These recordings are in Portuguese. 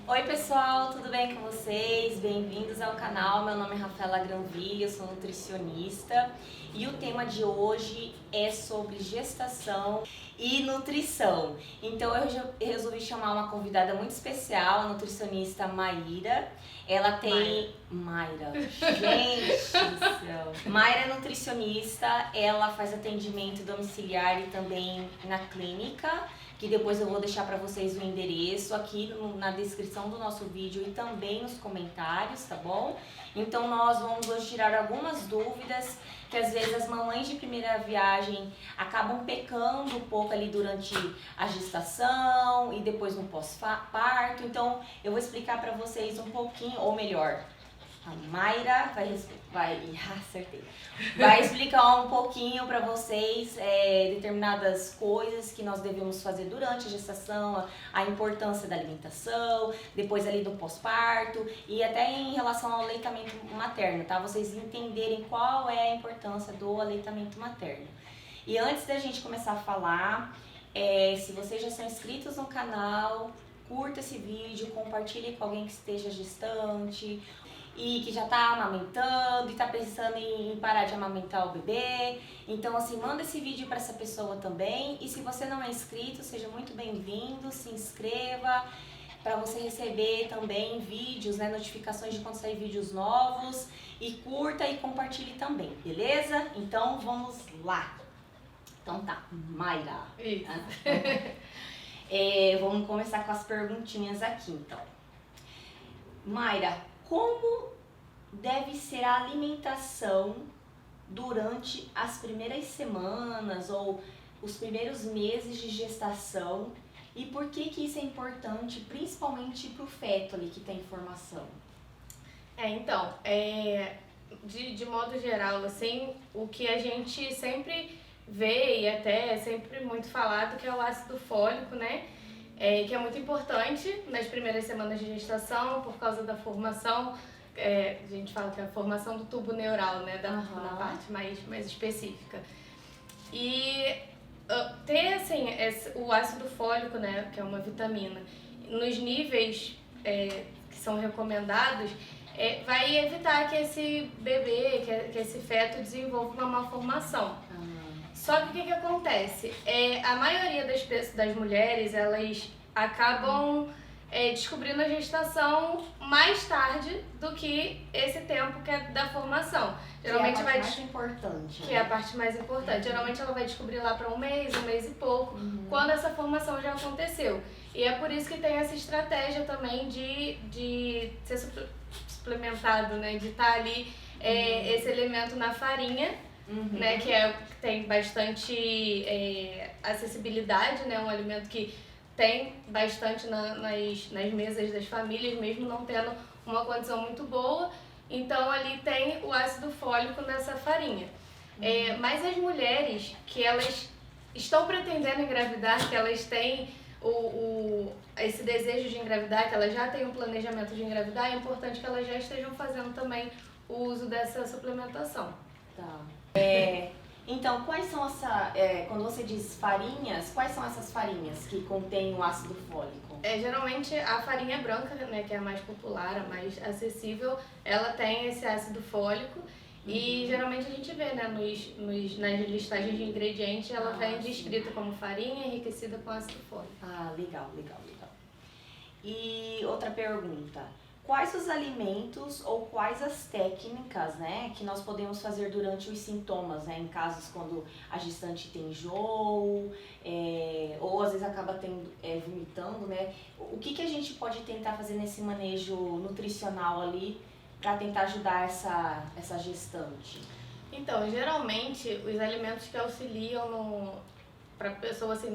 Oi pessoal, tudo bem com vocês? Bem-vindos ao canal, meu nome é Rafaela Granville, eu sou nutricionista e o tema de hoje é sobre gestação e nutrição. Então eu resolvi chamar uma convidada muito especial, a nutricionista Maíra. Ela tem... Mayra, gente do céu. Mayra é nutricionista, ela faz atendimento domiciliar e também na clínica, que depois eu vou deixar para vocês o endereço aqui na descrição do nosso vídeo e também nos comentários, tá bom? Então nós vamos hoje tirar algumas dúvidas que às vezes as mamães de primeira viagem acabam pecando um pouco ali durante a gestação e depois no pós-parto. Então eu vou explicar para vocês um pouquinho, ou melhor, a Mayra vai explicar um pouquinho para vocês determinadas coisas que nós devemos fazer durante a gestação, a importância da alimentação, depois ali do pós-parto e até em relação ao aleitamento materno, tá? Vocês entenderem qual é a importância do aleitamento materno. E antes da gente começar a falar, se vocês já são inscritos no canal, curta esse vídeo, compartilhe com alguém que esteja gestante e que já tá amamentando e tá pensando em parar de amamentar o bebê. Então assim, manda esse vídeo para essa pessoa também. E se você não é inscrito, seja muito bem-vindo, se inscreva para você receber também vídeos, notificações de quando sair vídeos novos, e curta e compartilhe também, beleza? Então vamos lá. Então tá, Mayra. Isso. Vamos começar com as perguntinhas aqui então. Mayra, como deve ser a alimentação durante as primeiras semanas ou os primeiros meses de gestação e por que isso é importante, principalmente para o feto ali que tem formação? De modo geral, assim, o que a gente sempre vê e até é sempre muito falado que é o ácido fólico, né? Que é muito importante nas primeiras semanas de gestação por causa da formação, a gente fala que é a formação do tubo neural, né, na parte mais específica. E ter, assim, o ácido fólico, né, que é uma vitamina, nos níveis que são recomendados, vai evitar que esse bebê, que esse feto desenvolva uma malformação. Só que o que acontece? A maioria das mulheres, elas acabam descobrindo a gestação mais tarde do que esse tempo que é da formação. Geralmente que é a parte mais importante. Que é a parte mais importante. Geralmente ela vai descobrir lá para um mês e pouco, quando essa formação já aconteceu. E é por isso que tem essa estratégia também de ser suplementado, né? De estar ali esse elemento na farinha. Né, que tem bastante acessibilidade, né, um alimento que tem bastante nas mesas das famílias, mesmo não tendo uma condição muito boa. Então ali tem o ácido fólico nessa farinha. Mas as mulheres que elas estão pretendendo engravidar, que elas têm esse desejo de engravidar, que elas já têm um planejamento de engravidar, é importante que elas já estejam fazendo também o uso dessa suplementação. Tá. Então, quais são quando você diz farinhas, quais são essas farinhas que contêm o ácido fólico? Geralmente a farinha branca, né, que é a mais popular, a mais acessível, ela tem esse ácido fólico e geralmente a gente vê, né, nas listagens de ingredientes, ela vem descrita como farinha enriquecida com ácido fólico. Ah, legal. E outra pergunta. Quais os alimentos ou quais as técnicas, né, que nós podemos fazer durante os sintomas, né, em casos quando a gestante tem enjoo, ou às vezes acaba vomitando, né? O que a gente pode tentar fazer nesse manejo nutricional ali para tentar ajudar essa gestante? Então, geralmente, os alimentos que auxiliam para a pessoa, assim,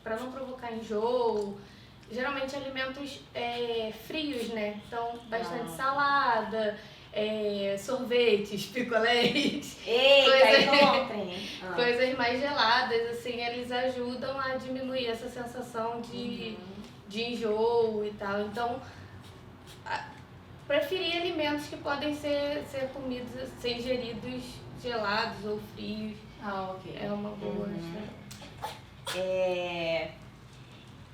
para não provocar enjoo, geralmente alimentos frios, né? Então, bastante salada, sorvetes, picoléis. Coisas mais geladas, assim, eles ajudam a diminuir essa sensação de enjoo e tal. Então, preferir alimentos que podem ser comidos, ser ingeridos gelados ou frios. Ok. É uma boa.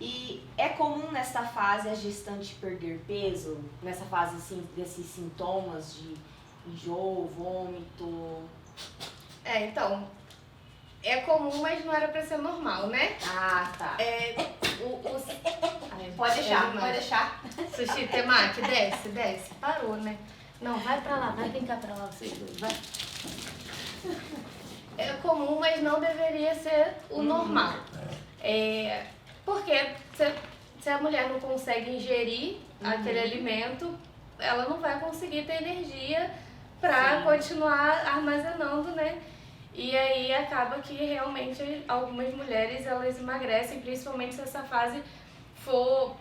E é comum nessa fase a gestante perder peso? Nessa fase assim, desses sintomas de enjoo, vômito? Então, é comum, mas não era pra ser normal, né? Ah, tá. Ai, Pode deixar, não. pode deixar. Sushi, temaki, desce. Parou, né? Não, vai pra lá, vai brincar pra lá, vocês dois, vai. É comum, mas não deveria ser o normal. Porque se a mulher não consegue ingerir aquele alimento, ela não vai conseguir ter energia pra continuar armazenando, né? E aí acaba que realmente algumas mulheres elas emagrecem, principalmente se essa fase for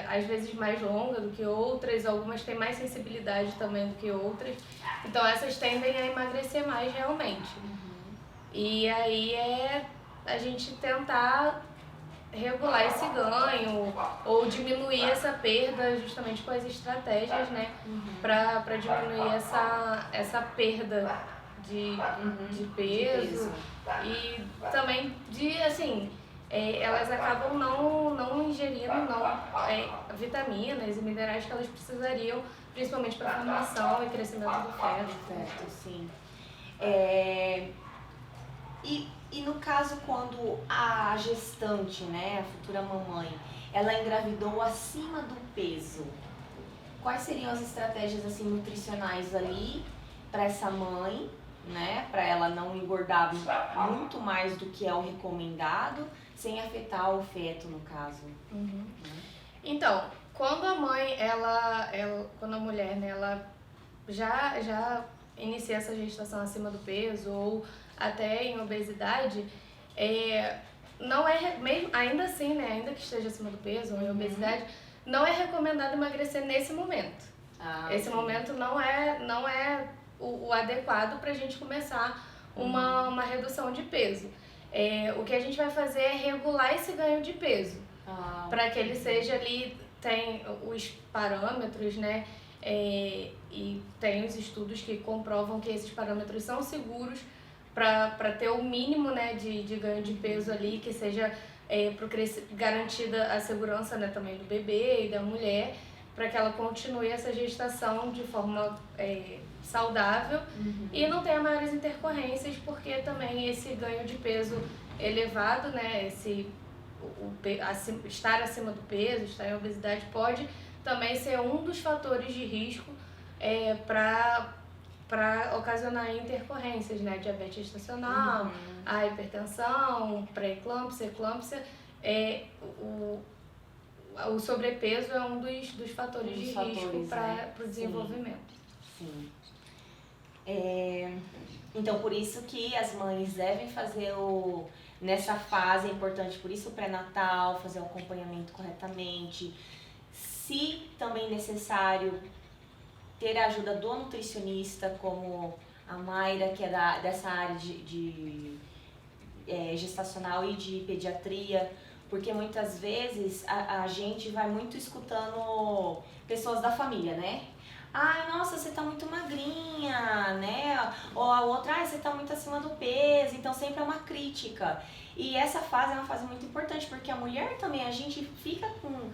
às vezes mais longa do que outras, algumas têm mais sensibilidade também do que outras. Então essas tendem a emagrecer mais realmente. E aí é a gente tentar regular esse ganho ou diminuir essa perda justamente com as estratégias, né? Pra diminuir essa perda de peso. E também elas acabam não ingerindo vitaminas e minerais que elas precisariam, principalmente para a formação e crescimento do feto. Certo, sim. E no caso quando a gestante, né, a futura mamãe, ela engravidou acima do peso, quais seriam as estratégias assim nutricionais ali para essa mãe, né, para ela não engordar muito mais do que é o recomendado, sem afetar o feto no caso? Então, quando a mãe, quando a mulher, né, ela já inicia essa gestação acima do peso ou até em obesidade, não é mesmo, ainda assim, né, ainda que esteja acima do peso ou em obesidade, não é recomendado emagrecer nesse momento. Esse momento não é o adequado para a gente começar uma redução de peso. O que a gente vai fazer é regular esse ganho de peso, para que ele seja ali, tem os parâmetros, né, e tem os estudos que comprovam que esses parâmetros são seguros para ter o mínimo, né, de ganho de peso ali, que seja garantida a segurança, né, também do bebê e da mulher, para que ela continue essa gestação de forma saudável e não tenha maiores intercorrências, porque também esse ganho de peso elevado, né, estar acima do peso, estar em obesidade, pode também ser um dos fatores de risco para ocasionar intercorrências, né? Diabetes gestacional, a hipertensão, pré-eclâmpsia, eclâmpsia. O sobrepeso é um dos fatores de risco para o desenvolvimento. Sim. Então, por isso que as mães devem fazer nessa fase, é importante, por isso o pré-natal, fazer o acompanhamento corretamente. Se também necessário, ter a ajuda do nutricionista, como a Mayra, que é dessa área de gestacional e de pediatria, porque muitas vezes a gente vai muito escutando pessoas da família, né? Ai, nossa, você tá muito magrinha, né? Ou a outra, ai, você tá muito acima do peso. Então sempre é uma crítica. E essa fase é uma fase muito importante, porque a mulher também, a gente fica com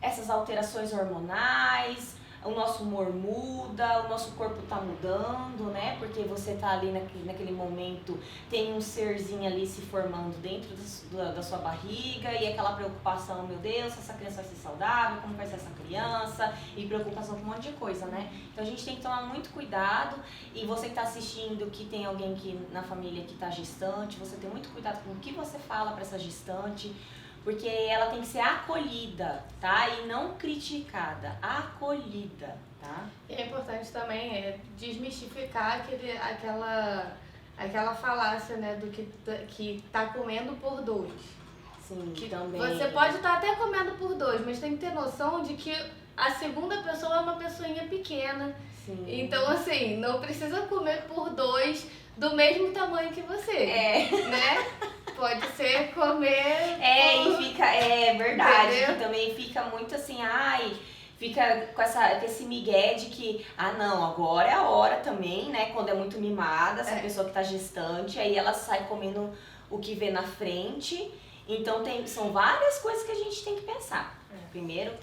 essas alterações hormonais, o nosso humor muda, o nosso corpo tá mudando, né? Porque você tá ali naquele momento, tem um serzinho ali se formando dentro da sua barriga e aquela preocupação, meu Deus, se essa criança vai ser saudável, como vai ser essa criança, e preocupação com um monte de coisa, né? Então a gente tem que tomar muito cuidado, e você que tá assistindo, que tem alguém na família que tá gestante, você tem muito cuidado com o que você fala para essa gestante, porque ela tem que ser acolhida, tá? E não criticada, acolhida, tá? E é importante também desmistificar aquela falácia, né, do que tá comendo por dois. Sim, que também. Você pode estar até comendo por dois, mas tem que ter noção de que a segunda pessoa é uma pessoinha pequena. Sim. Então, assim, não precisa comer por dois do mesmo tamanho que você. Né? Pode ser comer. E fica. É verdade. Entendeu? Que também fica muito assim, fica com esse migué de que, não, agora é a hora também, né? Quando é muito mimada, essa pessoa que tá gestante, aí ela sai comendo o que vê na frente. Então são várias coisas que a gente tem que pensar. Primeiro,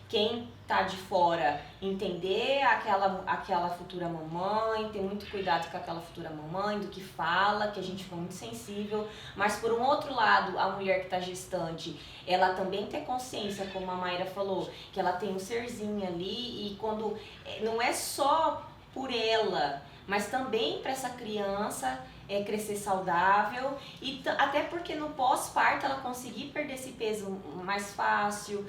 quem tá de fora entender aquela futura mamãe, ter muito cuidado com aquela futura mamãe, do que fala, que a gente fica muito sensível. Mas por um outro lado, a mulher que tá gestante, ela também ter consciência, como a Mayra falou, que ela tem um serzinho ali e quando não é só por ela, mas também para essa criança crescer saudável e até porque no pós-parto ela conseguir perder esse peso mais fácil,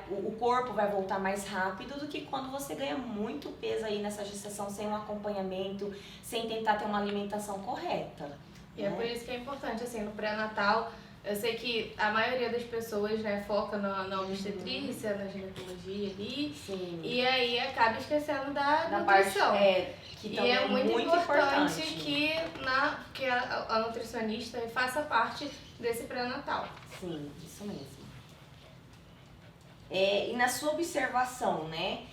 o corpo vai voltar mais rápido do que quando você ganha muito peso aí nessa gestação sem um acompanhamento, sem tentar ter uma alimentação correta. E é por isso que é importante, assim, no pré-natal, eu sei que a maioria das pessoas, né, foca na obstetrícia, na ginecologia ali, Sim. E aí acaba esquecendo da nutrição. Parte, que também é muito importante que a nutricionista faça parte desse pré-natal. Sim, isso mesmo. E na sua observação, né,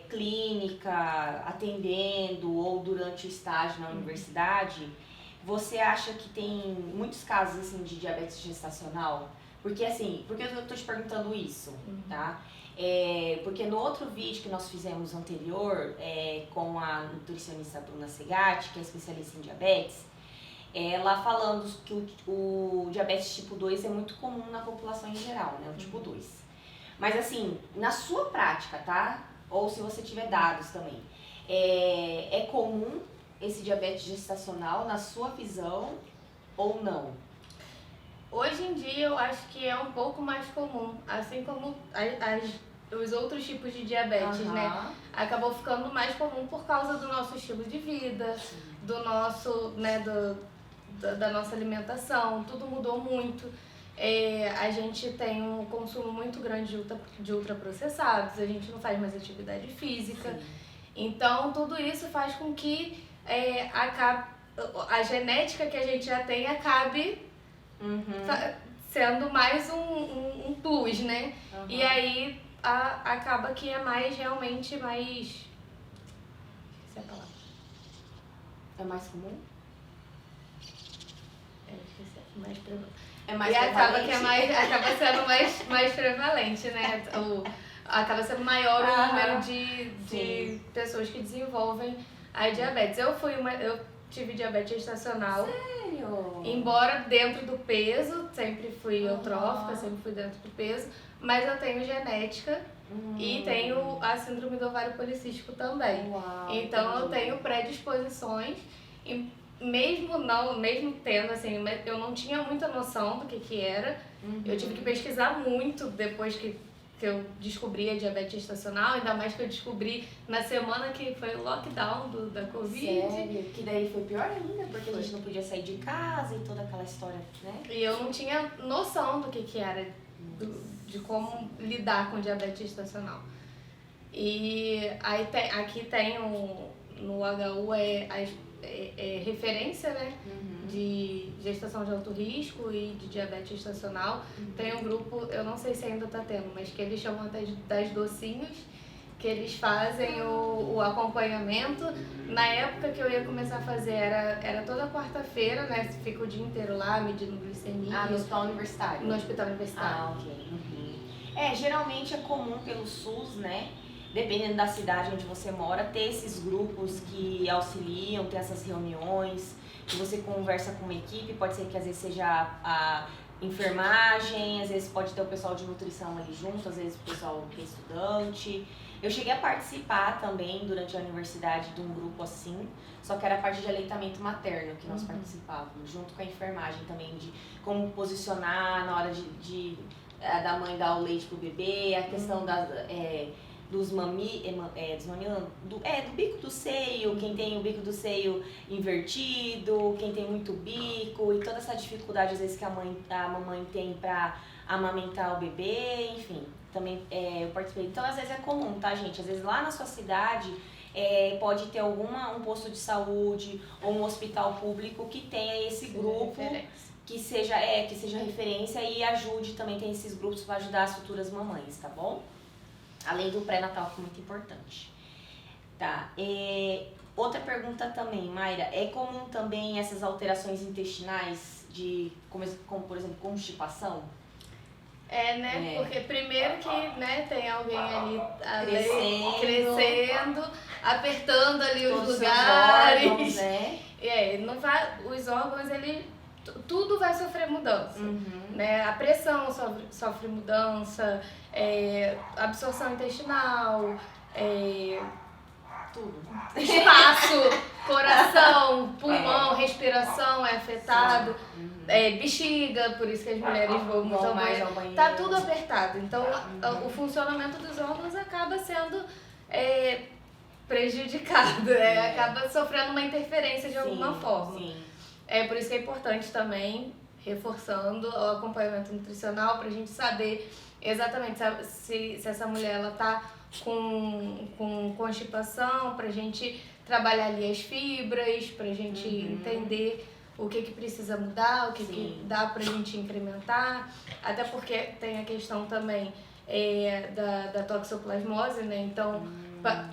clínica, atendendo ou durante o estágio na universidade, você acha que tem muitos casos assim de diabetes gestacional? Porque eu tô te perguntando isso, tá? Porque no outro vídeo que nós fizemos anterior, com a nutricionista Bruna Segatti, que é especialista em diabetes, ela falando que o diabetes tipo 2 é muito comum na população em geral, né? O tipo 2. Mas assim, na sua prática, tá? Ou se você tiver dados também, é comum esse diabetes gestacional na sua visão ou não? Hoje em dia eu acho que é um pouco mais comum, assim como os outros tipos de diabetes, né? Acabou ficando mais comum por causa do nosso estilo de vida, do nosso, né, da nossa alimentação, tudo mudou muito. A gente tem um consumo muito grande de ultraprocessados, a gente não faz mais atividade física. Sim. Então tudo isso faz com que a genética que a gente já tem acabe sendo mais um plus, né? E aí acaba que é realmente mais... Esqueci a palavra. É mais comum? Esqueci. Mais prevalente. É mais e prevalente. acaba sendo mais prevalente, né? Acaba sendo maior o número de pessoas que desenvolvem a diabetes. Eu tive diabetes gestacional. Sério? Embora dentro do peso, sempre fui eutrófica, sempre fui dentro do peso, mas eu tenho genética e tenho a síndrome do ovário policístico também. Uau, então eu tenho predisposições e mesmo tendo, assim, eu não tinha muita noção do que era. Eu tive que pesquisar muito depois que eu descobri a diabetes gestacional, ainda mais que eu descobri na semana que foi o lockdown da Covid. Sério? Que daí foi pior ainda, porque a gente não podia sair de casa e toda aquela história, né? E eu não tinha noção do que era, de como lidar com diabetes gestacional. E aí aqui tem no HU referência, né? De gestação de alto risco e de diabetes gestacional. Tem um grupo, eu não sei se ainda está tendo, mas que eles chamam até das docinhos, que eles fazem o acompanhamento. Na época que eu ia começar a fazer, era toda quarta-feira, né? Fica o dia inteiro lá, medindo glicemia. No hospital universitário? No hospital universitário. Ok. Geralmente é comum pelo SUS, né? Dependendo da cidade onde você mora, ter esses grupos que auxiliam, ter essas reuniões, que você conversa com uma equipe, pode ser que às vezes seja a enfermagem, às vezes pode ter o pessoal de nutrição ali junto, às vezes o pessoal que é estudante. Eu cheguei a participar também durante a universidade de um grupo assim, só que era a parte de aleitamento materno que nós participávamos, junto com a enfermagem também, de como posicionar na hora da mãe dar o leite pro bebê, a questão do bico do seio, quem tem o bico do seio invertido, quem tem muito bico e toda essa dificuldade às vezes que a mamãe tem para amamentar o bebê, enfim, também eu participei. Então às vezes é comum, tá, gente? Às vezes lá na sua cidade pode ter um posto de saúde ou um hospital público que tenha esse grupo que seja referência e ajude também, tem esses grupos para ajudar as futuras mamães, tá bom? Além do pré-natal, que é muito importante. Tá. Outra pergunta também, Mayra. É comum também essas alterações intestinais como, por exemplo, constipação? Né? Porque primeiro que, né, tem alguém ali Crescendo, apertando ali todos os os lugares. órgãos, né? Não vai, os órgãos, tudo vai sofrer mudança. Né? A pressão sofre mudança, absorção intestinal, Tudo. espaço, coração, pulmão, respiração é afetado, bexiga, por isso que as mulheres vão muito mais ao banheiro. Tá tudo apertado. Então, o funcionamento dos órgãos acaba sendo prejudicado, acaba sofrendo uma interferência de alguma forma. Sim. Por isso que é importante também, reforçando o acompanhamento nutricional, pra gente saber exatamente se essa mulher ela tá com constipação, pra gente trabalhar ali as fibras, pra gente entender o que precisa mudar, o que dá pra gente incrementar, até porque tem a questão também da toxoplasmose, né? Então,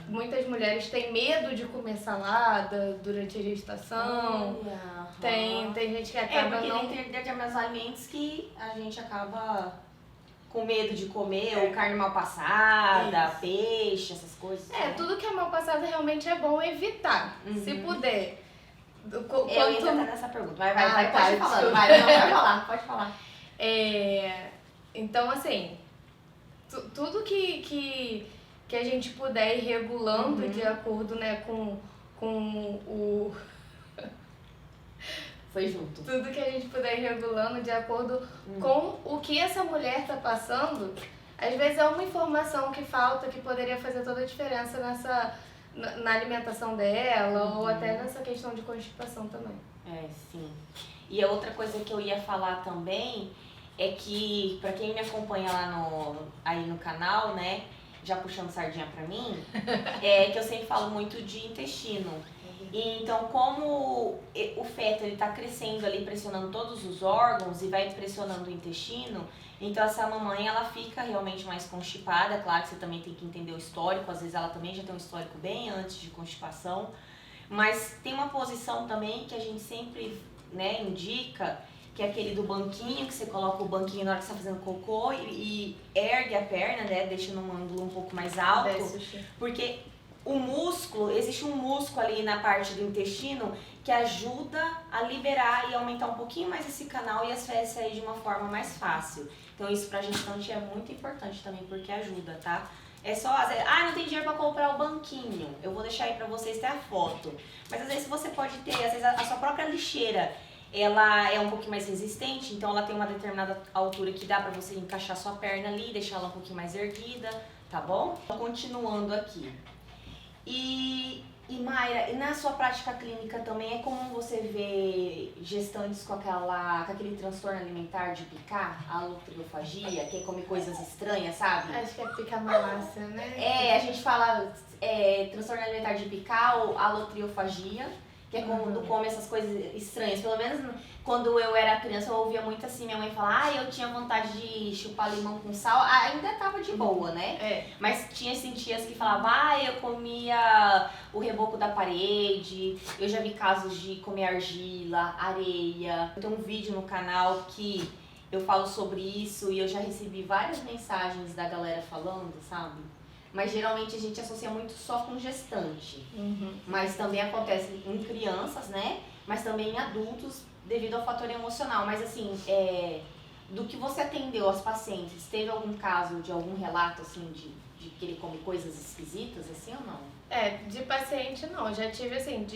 muitas mulheres têm medo de comer salada durante a gestação. Tem gente que acaba porque tem determinados alimentos que a gente acaba com medo de comer, ou carne mal passada, peixe, essas coisas. Tudo que é mal passado realmente é bom evitar, se puder. Eu ia entrar nessa pergunta, vai, pode falar. Pode falar. Então, assim, tudo que a gente puder ir regulando de acordo, né, com o... Foi junto. Tudo que a gente puder ir regulando de acordo com o que essa mulher tá passando, às vezes é uma informação que falta que poderia fazer toda a diferença na alimentação dela ou até nessa questão de constipação também. Sim. E a outra coisa que eu ia falar também é que, pra quem me acompanha lá aí no canal, né, já puxando sardinha pra mim, que eu sempre falo muito de intestino. E então, como o feto ele tá crescendo ali, pressionando todos os órgãos e vai pressionando o intestino, então essa mamãe ela fica realmente mais constipada. Claro que você também tem que entender o histórico, às vezes ela também já tem um histórico bem antes de constipação, mas tem uma posição também que a gente sempre, né, indica, que é aquele do banquinho, que você coloca o banquinho na hora que você tá fazendo cocô e ergue a perna, né, deixa num ângulo um pouco mais alto, porque existe um músculo ali na parte do intestino que ajuda a liberar e aumentar um pouquinho mais esse canal e as fezes sair de uma forma mais fácil. Então isso pra gestante é muito importante também, porque ajuda, tá? É só, às vezes, não tem dinheiro pra comprar o banquinho, eu vou deixar aí pra vocês ter a foto. Mas às vezes você pode ter, às vezes a sua própria lixeira, ela é um pouquinho mais resistente, então ela tem uma determinada altura que dá pra você encaixar sua perna ali, deixar ela um pouquinho mais erguida, tá bom? Continuando aqui. E Mayra, na sua prática clínica também é comum você ver gestantes com aquele transtorno alimentar de picar, a alotriofagia, que come coisas estranhas, sabe? Acho que é pica-malácia, né? A gente fala transtorno alimentar de picar ou alotriofagia, que é quando come essas coisas estranhas. Pelo menos quando eu era criança eu ouvia muito assim, minha mãe falar, eu tinha vontade de chupar limão com sal, ainda tava de boa, né? Mas sentia que falava, eu comia o reboco da parede, eu já vi casos de comer argila, areia. Tem um vídeo no canal que eu falo sobre isso e eu já recebi várias mensagens da galera falando, sabe? Mas geralmente a gente associa muito só com gestante. Mas também acontece em crianças, né? Mas também em adultos, devido ao fator emocional. Mas assim, do que você atendeu aos pacientes, teve algum caso de algum relato assim de que ele come coisas esquisitas, assim ou não? De paciente não. Já tive assim,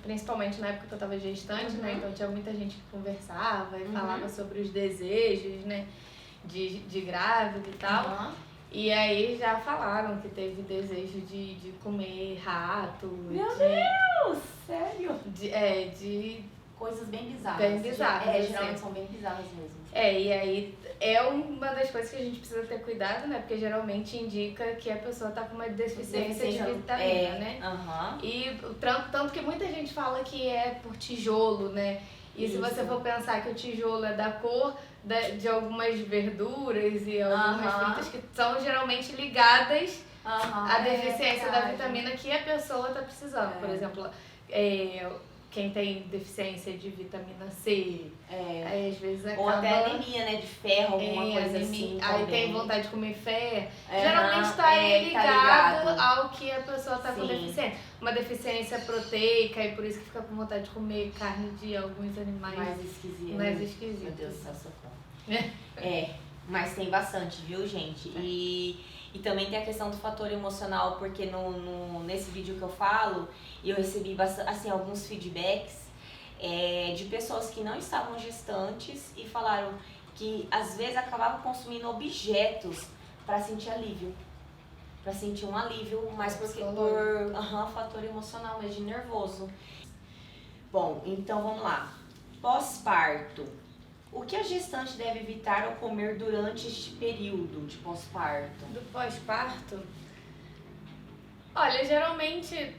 principalmente na época que eu tava gestante, né? Então tinha muita gente que conversava e falava sobre os desejos, né? De grávida e tal. E aí já falaram que teve desejo de comer rato. Meu Deus! Sério? De coisas bem bizarras. Bem bizarras. Geralmente são bem bizarras mesmo. E aí é uma das coisas que a gente precisa ter cuidado, né? Porque geralmente indica que a pessoa tá com uma deficiência de vitamina, né? E tanto que muita gente fala que é por tijolo, né? E se você for pensar que o tijolo é da cor de algumas verduras e algumas frutas que são geralmente ligadas à deficiência da vitamina que a pessoa está precisando. Por exemplo, quem tem deficiência de vitamina C, aí às vezes acaba... Ou até anemia, né, de ferro, alguma coisa assim aí também. tem vontade de comer ferro. Uhum, Geralmente tá ligado ligado ao que a pessoa tá com Sim. deficiência. Uma deficiência proteica e por isso que fica com vontade de comer carne de alguns animais mais esquisito. mais esquisitos. Meu Deus do céu, socorro. Mas tem bastante, viu, gente? E também tem a questão do fator emocional, porque nesse vídeo que eu falo, eu recebi assim, alguns feedbacks de pessoas que não estavam gestantes e falaram que às vezes acabavam consumindo objetos para sentir alívio. Para sentir um alívio, mas porque por fator emocional, mas de nervoso. Bom, então vamos lá. Pós-parto. O que a gestante deve evitar ao comer durante este período de pós-parto? Do pós-parto? Olha, geralmente,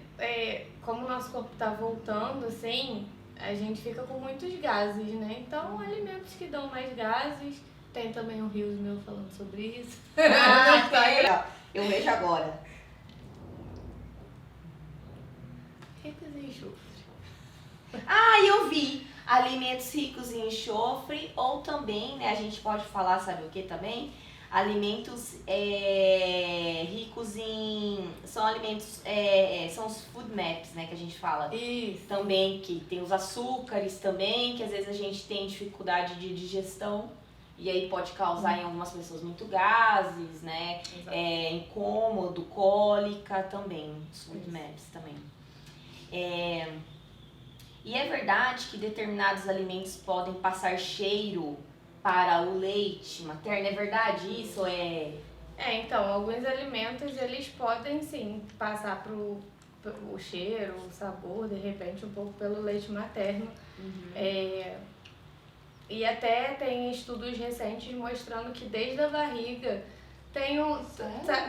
como o nosso corpo tá voltando, assim, a gente fica com muitos gases, né? Então, alimentos que dão mais gases. Tem também um Rios meu falando sobre isso. Eu vejo agora. Ricos em enxofre. Eu vi. Alimentos ricos em enxofre ou também, né, a gente pode falar, sabe o que também? Alimentos ricos em... São alimentos, são os food maps, né, que a gente fala. Isso. Também, que tem os açúcares também, que às vezes a gente tem dificuldade de digestão. E aí pode causar em algumas pessoas muito gases, né? Incômodo, cólica também. Os food maps também. E é verdade que determinados alimentos podem passar cheiro para o leite materno? É verdade isso? Então, alguns alimentos eles podem sim passar o cheiro, o sabor, de repente, um pouco pelo leite materno. E até tem estudos recentes mostrando que desde a barriga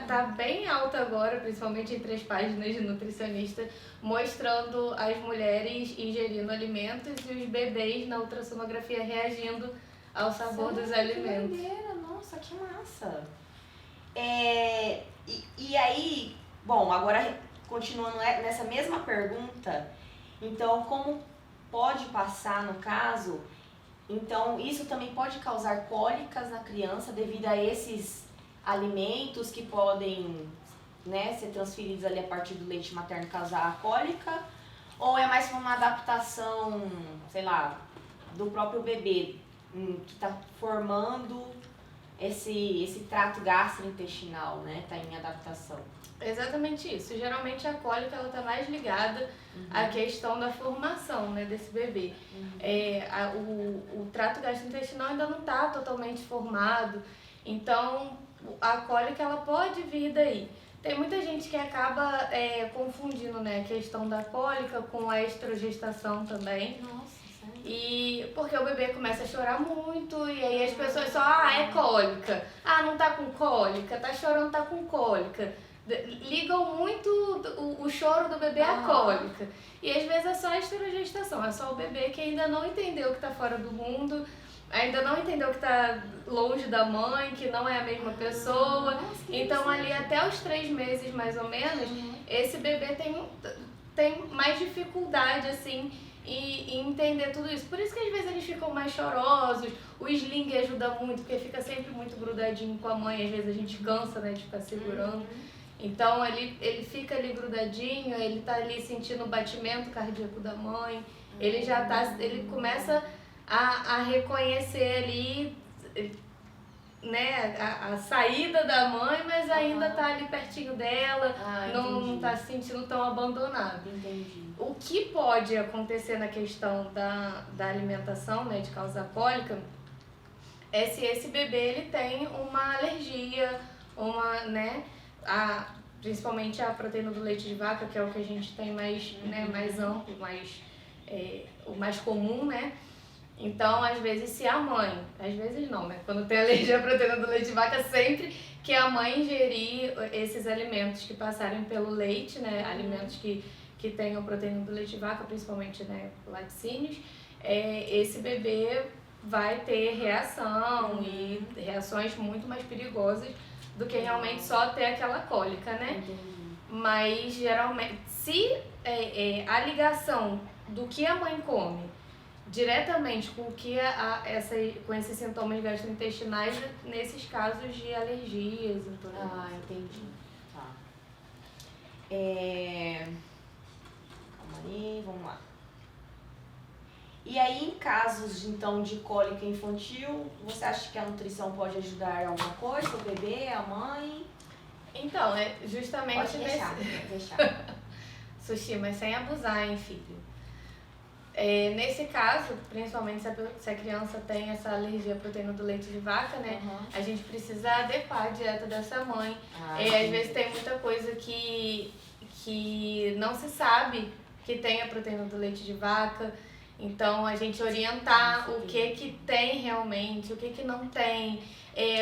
tá bem alto agora, principalmente em 3 páginas de nutricionista, mostrando as mulheres ingerindo alimentos e os bebês na ultrassonografia reagindo ao sabor dos alimentos. Que doideira, nossa, que massa! E aí, bom, agora continuando nessa mesma pergunta, então como pode passar no caso, então isso também pode causar cólicas na criança devido a esses alimentos que podem, né, ser transferidos ali a partir do leite materno causar a cólica, ou é mais uma adaptação, sei lá, do próprio bebê que está formando esse trato gastrointestinal, né, tá em adaptação? Exatamente isso. Geralmente a cólica ela tá mais ligada à questão da formação, né, desse bebê. O trato gastrointestinal ainda não está totalmente formado, então a cólica ela pode vir daí. Tem muita gente que acaba confundindo, né, a questão da cólica com a estrogestação também. Nossa, sério? E porque o bebê começa a chorar muito e aí as pessoas só, é cólica. Não tá com cólica, tá chorando, tá com cólica. Ligam muito o choro do bebê à cólica. E às vezes é só a esterogestação, é só o bebê que ainda não entendeu que tá fora do mundo, ainda não entendeu que tá longe da mãe, que não é a mesma pessoa. Então ali até os 3 meses mais ou menos, esse bebê tem mais dificuldade assim em entender tudo isso. Por isso que às vezes eles ficam mais chorosos. O sling ajuda muito, porque fica sempre muito grudadinho com a mãe, às vezes a gente cansa, né, de ficar segurando. Então ele fica ali grudadinho, ele tá ali sentindo o batimento cardíaco da mãe, ele começa a reconhecer ali, né, a saída da mãe, mas ainda tá ali pertinho dela, não tá se sentindo tão abandonado. Entendi. O que pode acontecer na questão da alimentação, né, de causar cólica, é se esse bebê ele tem uma alergia, né, principalmente a proteína do leite de vaca, que é o que a gente tem mais, né, mais amplo, o mais comum, né? Então, às vezes, se a mãe, às vezes não, né? Quando tem alergia à proteína do leite de vaca, sempre que a mãe ingerir esses alimentos que passarem pelo leite, né? Alimentos que tenham proteína do leite de vaca, principalmente, né, laticínios, esse bebê vai ter reação e reações muito mais perigosas do que realmente só ter aquela cólica, né? Entendi. Mas, geralmente, se a ligação do que a mãe come diretamente com o que com esses sintomas gastrointestinais nesses casos de alergias, intolerância. Ah, entendi. Tá. Calma aí, vamos lá. E aí, em casos, então, de cólica infantil, você acha que a nutrição pode ajudar em alguma coisa? O bebê, a mãe? Então, é justamente Pode deixar, nesse... deixar. Sushi, mas sem abusar, hein, filho? Nesse caso, principalmente se a criança tem essa alergia à proteína do leite de vaca, né? Uhum. A gente precisa adequar a dieta dessa mãe. Às vezes tem muita coisa que não se sabe que tem a proteína do leite de vaca. Então, a gente orientar o que tem realmente, o que não tem,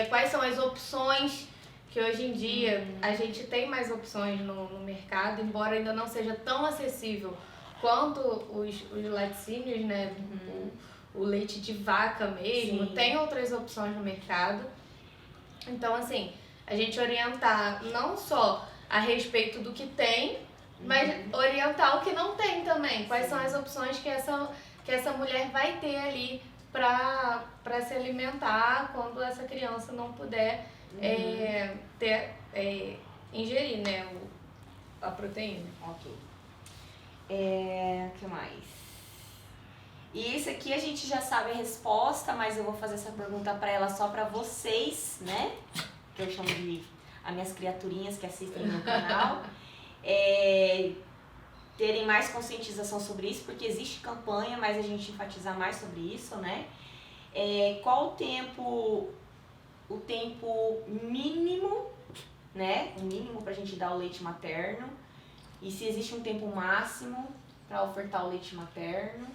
quais são as opções, que hoje em dia a gente tem mais opções no mercado, embora ainda não seja tão acessível quanto os laticínios, né? O leite de vaca mesmo. Sim. Tem outras opções no mercado. Então, assim, a gente orientar não só a respeito do que tem, mas orientar o que não tem também. Quais são as opções que essa mulher vai ter ali para se alimentar quando essa criança não puder ingerir, né, a proteína. Ok. Que mais? E esse aqui a gente já sabe a resposta, mas eu vou fazer essa pergunta para ela só para vocês, né? Que eu chamo de as minhas criaturinhas que assistem no canal. Terem mais conscientização sobre isso, porque existe campanha, mas a gente enfatizar mais sobre isso, né? Qual o tempo mínimo, né? O mínimo pra gente dar o leite materno. E se existe um tempo máximo para ofertar o leite materno?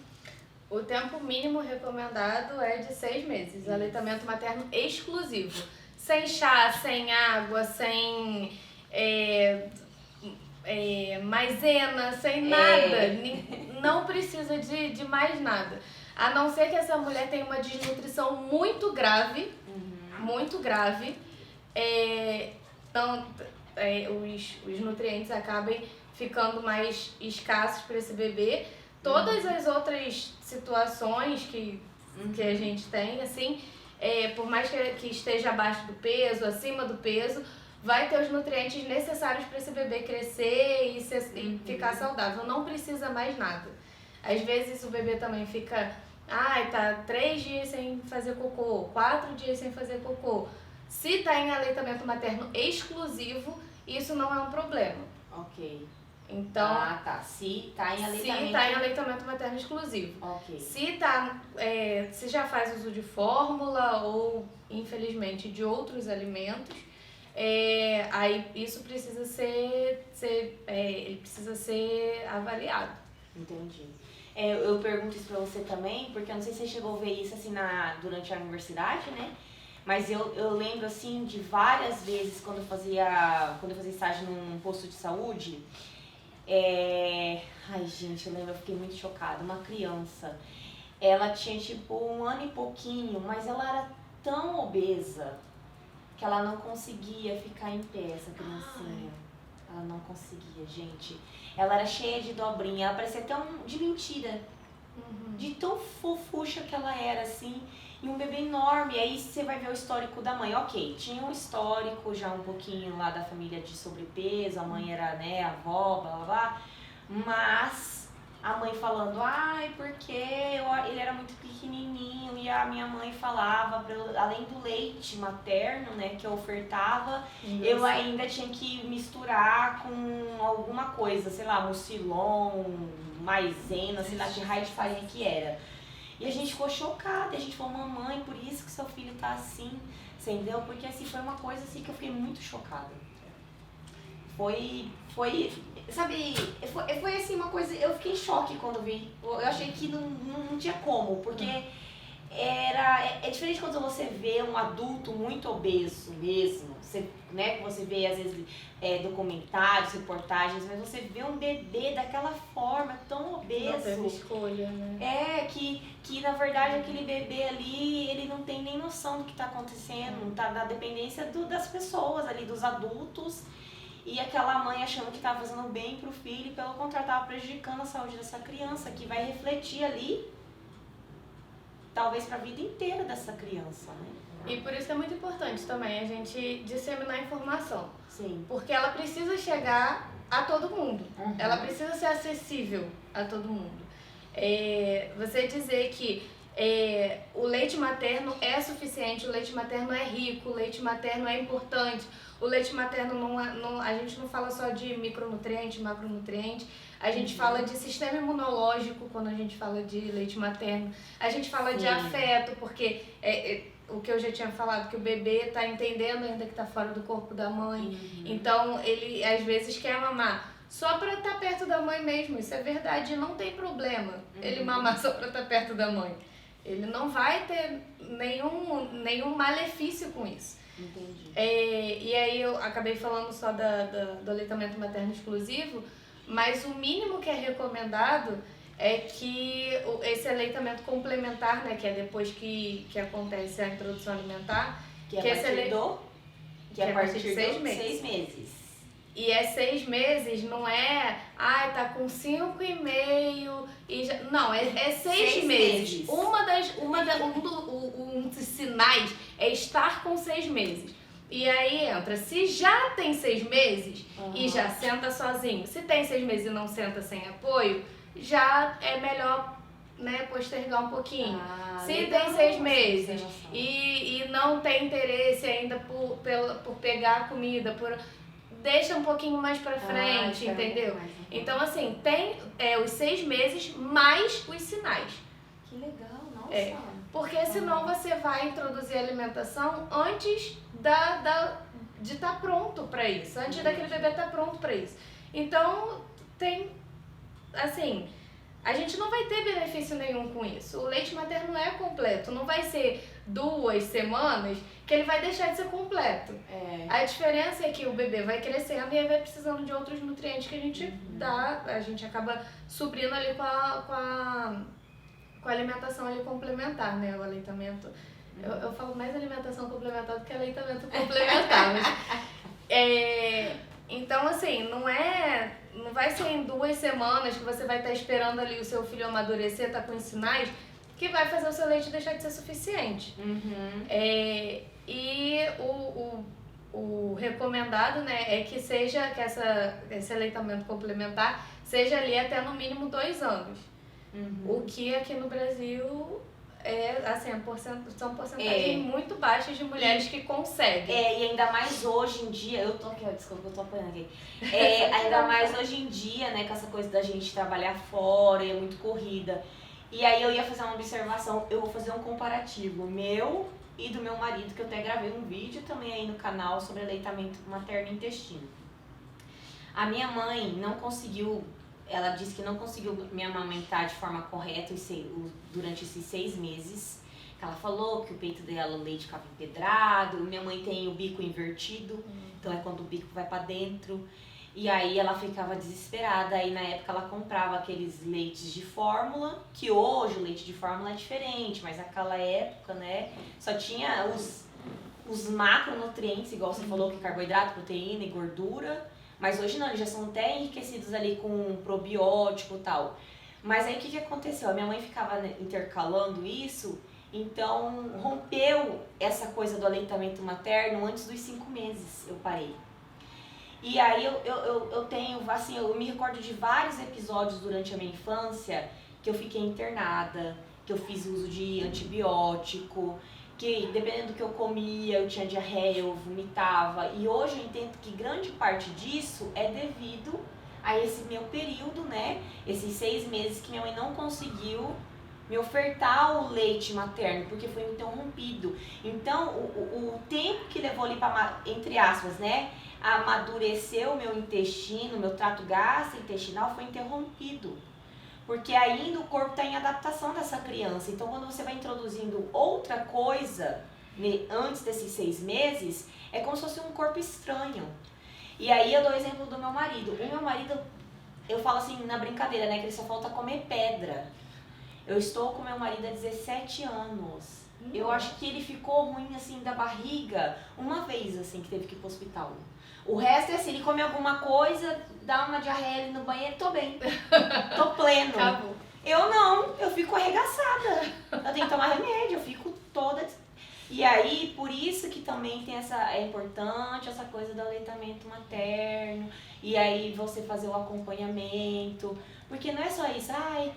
O tempo mínimo recomendado é de 6 meses. Aleitamento materno exclusivo. Sem chá, sem água, sem maisena, sem nada. Não precisa de mais nada. A não ser que essa mulher tenha uma desnutrição muito grave. Muito grave. Então, os nutrientes acabem ficando mais escassos para esse bebê. Todas as outras situações que a gente tem, assim, por mais que esteja abaixo do peso, acima do peso, vai ter os nutrientes necessários para esse bebê crescer e ficar saudável. Não precisa mais nada. Às vezes o bebê também fica, tá 3 dias sem fazer cocô, 4 dias sem fazer cocô. Se tá em aleitamento materno exclusivo, isso não é um problema. Ok. Então, Se tá em aleitamento... Se tá em aleitamento materno exclusivo. Ok. Se já faz uso de fórmula ou, infelizmente, de outros alimentos, aí isso precisa ele precisa ser avaliado. Entendi. Eu pergunto isso pra você também, porque eu não sei se você chegou a ver isso assim durante a universidade, né? Mas eu lembro assim de várias vezes quando eu fazia estágio num posto de saúde. Ai, gente, eu fiquei muito chocada. Uma criança, ela tinha tipo 1 ano e pouquinho, mas ela era tão obesa que ela não conseguia ficar em pé, essa criancinha. Ela não conseguia, gente. Ela era cheia de dobrinha, ela parecia até de mentira. De tão fofucha que ela era, assim. E um bebê enorme. E aí você vai ver o histórico da mãe. Ok, tinha um histórico já um pouquinho lá da família de sobrepeso. A mãe era, né, avó, blá blá blá. Mas a mãe falando, porque ele era muito pequenininho. E a minha mãe falava, além do leite materno, né, que eu ofertava, eu ainda tinha que misturar com alguma coisa, sei lá, mucilon, maisena, sei lá, que raio de farinha que era. E a gente ficou chocada, e a gente falou, mamãe, por isso que seu filho tá assim, você entendeu? Porque assim, foi uma coisa assim que eu fiquei muito chocada. Foi assim uma coisa, eu fiquei em choque quando vi. Eu achei que não tinha como, porque é diferente quando você vê um adulto muito obeso mesmo, né, que você vê às vezes documentários, reportagens, mas você vê um bebê daquela forma, tão obeso. Não teve escolha, né? Que na verdade aquele bebê ali, ele não tem nem noção do que tá acontecendo, tá na dependência das pessoas ali, dos adultos. e aquela mãe achando que estava fazendo bem pro filho e pelo contrário estava prejudicando a saúde dessa criança, que vai refletir ali, talvez para a vida inteira dessa criança, né? E por isso que é muito importante também a gente disseminar a informação. Sim. Porque ela precisa chegar a todo mundo. Uhum. Ela precisa ser acessível a todo mundo. Você dizer que o leite materno é suficiente, o leite materno é rico, o leite materno é importante, o leite materno a gente não fala só de micronutriente, macronutriente, a gente fala de sistema imunológico quando a gente fala de leite materno, a gente fala de afeto, porque o que eu já tinha falado, que o bebê está entendendo ainda que está fora do corpo da mãe, então ele às vezes quer mamar só para estar perto da mãe mesmo, isso é verdade, não tem problema ele mamar só para estar perto da mãe. Ele não vai ter nenhum malefício com isso. Entendi. E aí eu acabei falando só do aleitamento materno exclusivo, mas o mínimo que é recomendado é que esse aleitamento complementar, né, que é depois que acontece a introdução alimentar, que é a partir de 6 meses. 6 meses. E 6 meses não é, tá com 5,5 e já, não, é 6 meses. Um dos sinais é estar com 6 meses. E aí entra, se já tem 6 meses e já senta sozinho, se tem 6 meses e não senta sem apoio, já é melhor, né, postergar um pouquinho. Se tem 6 meses e não tem interesse ainda por pegar a comida, deixa um pouquinho mais pra frente, entendeu? Então, assim, tem os 6 meses mais os sinais. Que legal, nossa. Porque senão você vai introduzir a alimentação antes de estar pronto pra isso, antes daquele bebê estar pronto pra isso. Então, assim, a gente não vai ter benefício nenhum com isso. O leite materno é completo, não vai ser 2 semanas que ele vai deixar de ser completo. A diferença é que o bebê vai crescendo e vai precisando de outros nutrientes que a gente dá, a gente acaba suprindo ali com a alimentação ali complementar, né? O aleitamento. Eu falo mais alimentação complementar do que aleitamento complementar, mas, então, assim, não vai ser em 2 semanas que você vai estar esperando ali o seu filho amadurecer, tá com os sinais, que vai fazer o seu leite deixar de ser suficiente. E o recomendado, né, é que esse aleitamento complementar seja ali até no mínimo 2 anos. O que aqui no Brasil são porcentagens muito baixas de mulheres que conseguem. E ainda mais hoje em dia, desculpa, eu tô apanhando aqui. Ainda mais hoje em dia, né, com essa coisa da gente trabalhar fora, é muito corrida. E aí eu ia fazer uma observação, eu vou fazer um comparativo meu e do meu marido, que eu até gravei um vídeo também aí no canal sobre aleitamento materno e intestino. A minha mãe não conseguiu, ela disse que não conseguiu me amamentar de forma correta durante esses 6 meses. Ela falou que o peito dela, o leite ficava empedrado, minha mãe tem o bico invertido, então é quando o bico vai pra dentro. E aí ela ficava desesperada, aí na época ela comprava aqueles leites de fórmula, que hoje o leite de fórmula é diferente, mas naquela época, né, só tinha os macronutrientes, igual você falou, que é carboidrato, proteína e gordura, mas hoje não, eles já são até enriquecidos ali com probiótico e tal. Mas aí o que aconteceu? A minha mãe ficava, né, intercalando isso, então rompeu essa coisa do aleitamento materno antes dos 5 meses, eu parei. E aí eu tenho, assim, eu me recordo de vários episódios durante a minha infância que eu fiquei internada, que eu fiz uso de antibiótico, que dependendo do que eu comia, eu tinha diarreia, eu vomitava. E hoje eu entendo que grande parte disso é devido a esse meu período, né? Esses 6 meses que minha mãe não conseguiu me ofertar o leite materno, porque foi interrompido. Então, o tempo que levou ali para, entre aspas, né, amadurecer o meu intestino, meu trato gastrointestinal foi interrompido. Porque ainda o corpo está em adaptação dessa criança. Então, quando você vai introduzindo outra coisa, né, antes desses 6 meses, é como se fosse um corpo estranho. E aí eu dou o exemplo do meu marido. O meu marido, eu falo assim na brincadeira, né, que ele só falta comer pedra. Eu estou com meu marido há 17 anos Eu acho que ele ficou ruim, assim, da barriga uma vez, assim, que teve que ir pro hospital. O resto é assim, ele come alguma coisa, dá uma diarreia ali no banheiro, tô bem. Tô pleno. Acabou. Eu não, eu fico arregaçada. Eu tenho que tomar remédio, eu fico toda... E aí, por isso que também tem é importante essa coisa do aleitamento materno. E aí você fazer o acompanhamento. Porque não é só isso, ai,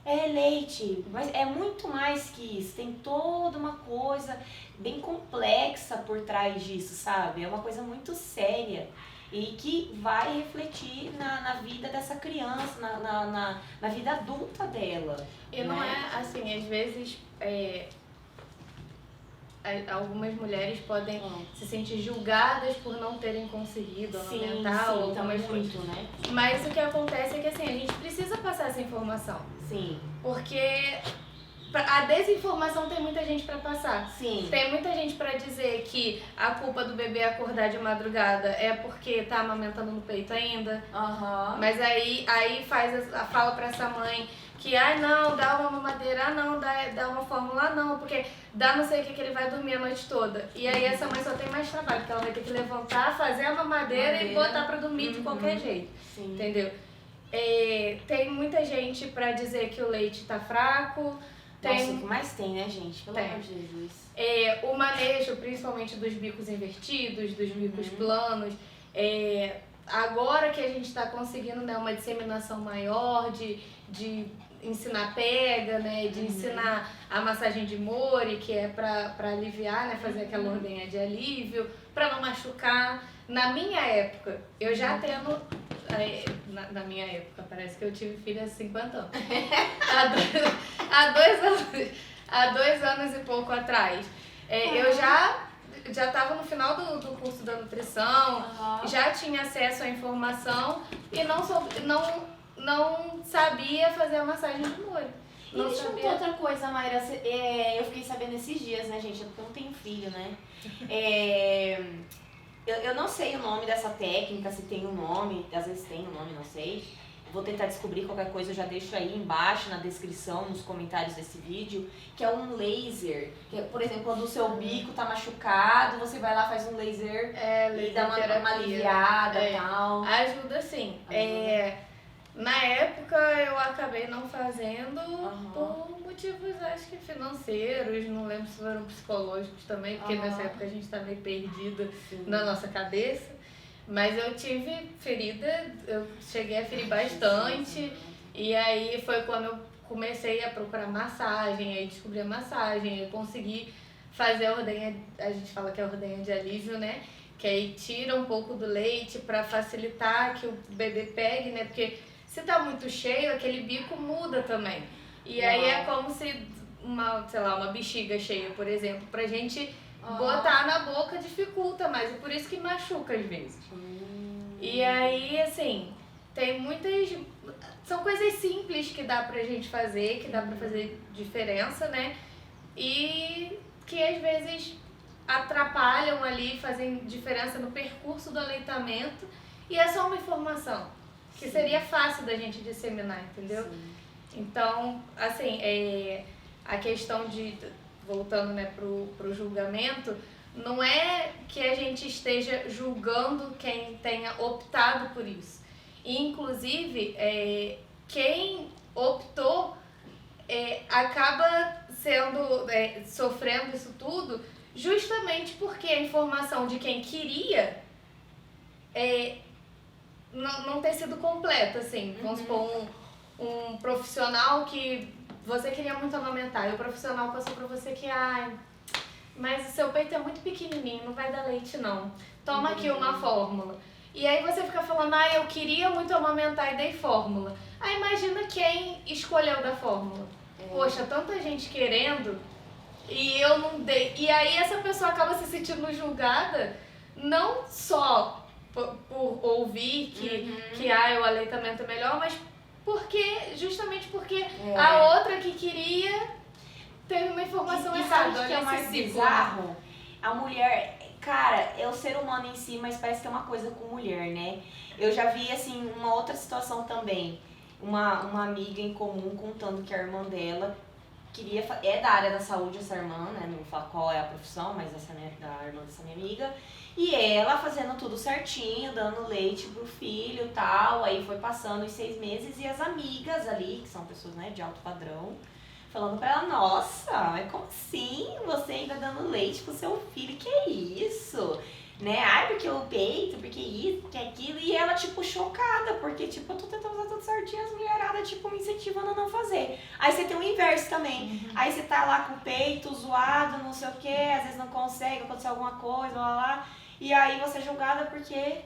é leite. Mas é muito mais que isso. Tem toda uma coisa bem complexa por trás disso, sabe? É uma coisa muito séria. E que vai refletir na vida dessa criança, na vida adulta dela. E não é assim, às vezes algumas mulheres podem se sentir julgadas por não terem conseguido amamentar ou algumas coisas. Né? Mas o que acontece é que assim, a gente precisa passar essa informação. Sim. Porque a desinformação tem muita gente pra passar. Sim. Tem muita gente pra dizer que a culpa do bebê acordar de madrugada é porque tá amamentando no peito ainda. Mas aí fala pra essa mãe que, não, dá uma mamadeira, não, dá uma fórmula, não, porque dá não sei o que ele vai dormir a noite toda. E aí essa mãe só tem mais trabalho, porque ela vai ter que levantar, fazer a mamadeira e botar pra dormir de qualquer jeito. Sim. Entendeu? Tem muita gente pra dizer que o leite tá fraco. Nossa, o que mais tem, né, gente? Pelo amor de Jesus. O manejo, principalmente dos bicos invertidos, dos bicos planos. Agora que a gente está conseguindo, né, uma disseminação maior de ensinar pega, né, de ensinar a massagem de Mori, que é para aliviar, né, fazer aquela ordenha de alívio, para não machucar. Na minha época, eu já tendo... Na minha época, parece que eu tive filha há 50 anos. Há 2 anos e pouco atrás. Eu já estava no final do curso da nutrição, já tinha acesso à informação e não sabia fazer a massagem de molho. E deixa eu contar outra coisa, Mayra. Eu fiquei sabendo esses dias, né, gente? Porque eu não tenho filho, né? Eu não sei o nome dessa técnica, se tem um nome, às vezes tem um nome, não sei. Vou tentar descobrir qualquer coisa, eu já deixo aí embaixo na descrição, nos comentários desse vídeo, que é um laser. Que é, por exemplo, quando o seu bico tá machucado, você vai lá, faz um laser e dá uma aliviada e tal. Ajuda sim. Na época eu acabei não fazendo por motivos, acho que financeiros, não lembro se foram psicológicos também, porque nessa época a gente tá meio perdida na nossa cabeça. Mas eu tive ferida, eu cheguei a ferir bastante, e aí foi quando eu comecei a procurar massagem, aí descobri a massagem, aí consegui fazer a ordenha, a gente fala que é a ordenha de alívio, né? Que aí tira um pouco do leite para facilitar que o bebê pegue, né? Porque se tá muito cheio, aquele bico muda também. E aí é como se uma bexiga cheia, por exemplo, pra gente botar na boca dificulta mais, e por isso que machuca às vezes. E aí, assim, tem muitas... São coisas simples que dá pra gente fazer, que dá pra fazer diferença, né? E que às vezes atrapalham ali, fazem diferença no percurso do aleitamento. E é só uma informação que seria fácil da gente disseminar, entendeu? Sim. Então, assim, a questão de... Voltando, né, pro julgamento, não é que a gente esteja julgando quem tenha optado por isso. E, inclusive, quem optou acaba sofrendo isso tudo justamente porque a informação de quem queria não ter sido completa, assim. Vamos supor, um profissional que você queria muito amamentar e o profissional passou pra você que, mas o seu peito é muito pequenininho, não vai dar leite não. Toma aqui uma fórmula. E aí você fica falando, eu queria muito amamentar e dei fórmula. Aí imagina quem escolheu da fórmula. Poxa, tanta gente querendo e eu não dei. E aí essa pessoa acaba se sentindo julgada, não só por ouvir que o aleitamento é melhor, mas justamente porque a outra que queria teve uma informação errada. Sabe o que é mais bizarro? A mulher, cara, é o ser humano em si, mas parece que é uma coisa com mulher, né? Eu já vi, assim, uma outra situação também. Uma amiga em comum contando que a irmã dela queria, é da área da saúde essa irmã, né? Não vou falar qual é a profissão, mas essa é da irmã dessa minha amiga. E ela fazendo tudo certinho, dando leite pro filho e tal. Aí foi passando os 6 meses e as amigas ali, que são pessoas, né, de alto padrão, falando pra ela, nossa, mas como assim você ainda dando leite pro seu filho? Que é isso? Né? Ai, porque o peito, porque isso, porque aquilo. E ela, tipo, chocada, porque, tipo, eu tô tentando fazer tudo certinho, as mulheradas, tipo, me incentivando a não fazer. Aí você tem o inverso também. Aí você tá lá com o peito zoado, não sei o que, às vezes não consegue, acontecer alguma coisa, lá. E aí você é julgada porque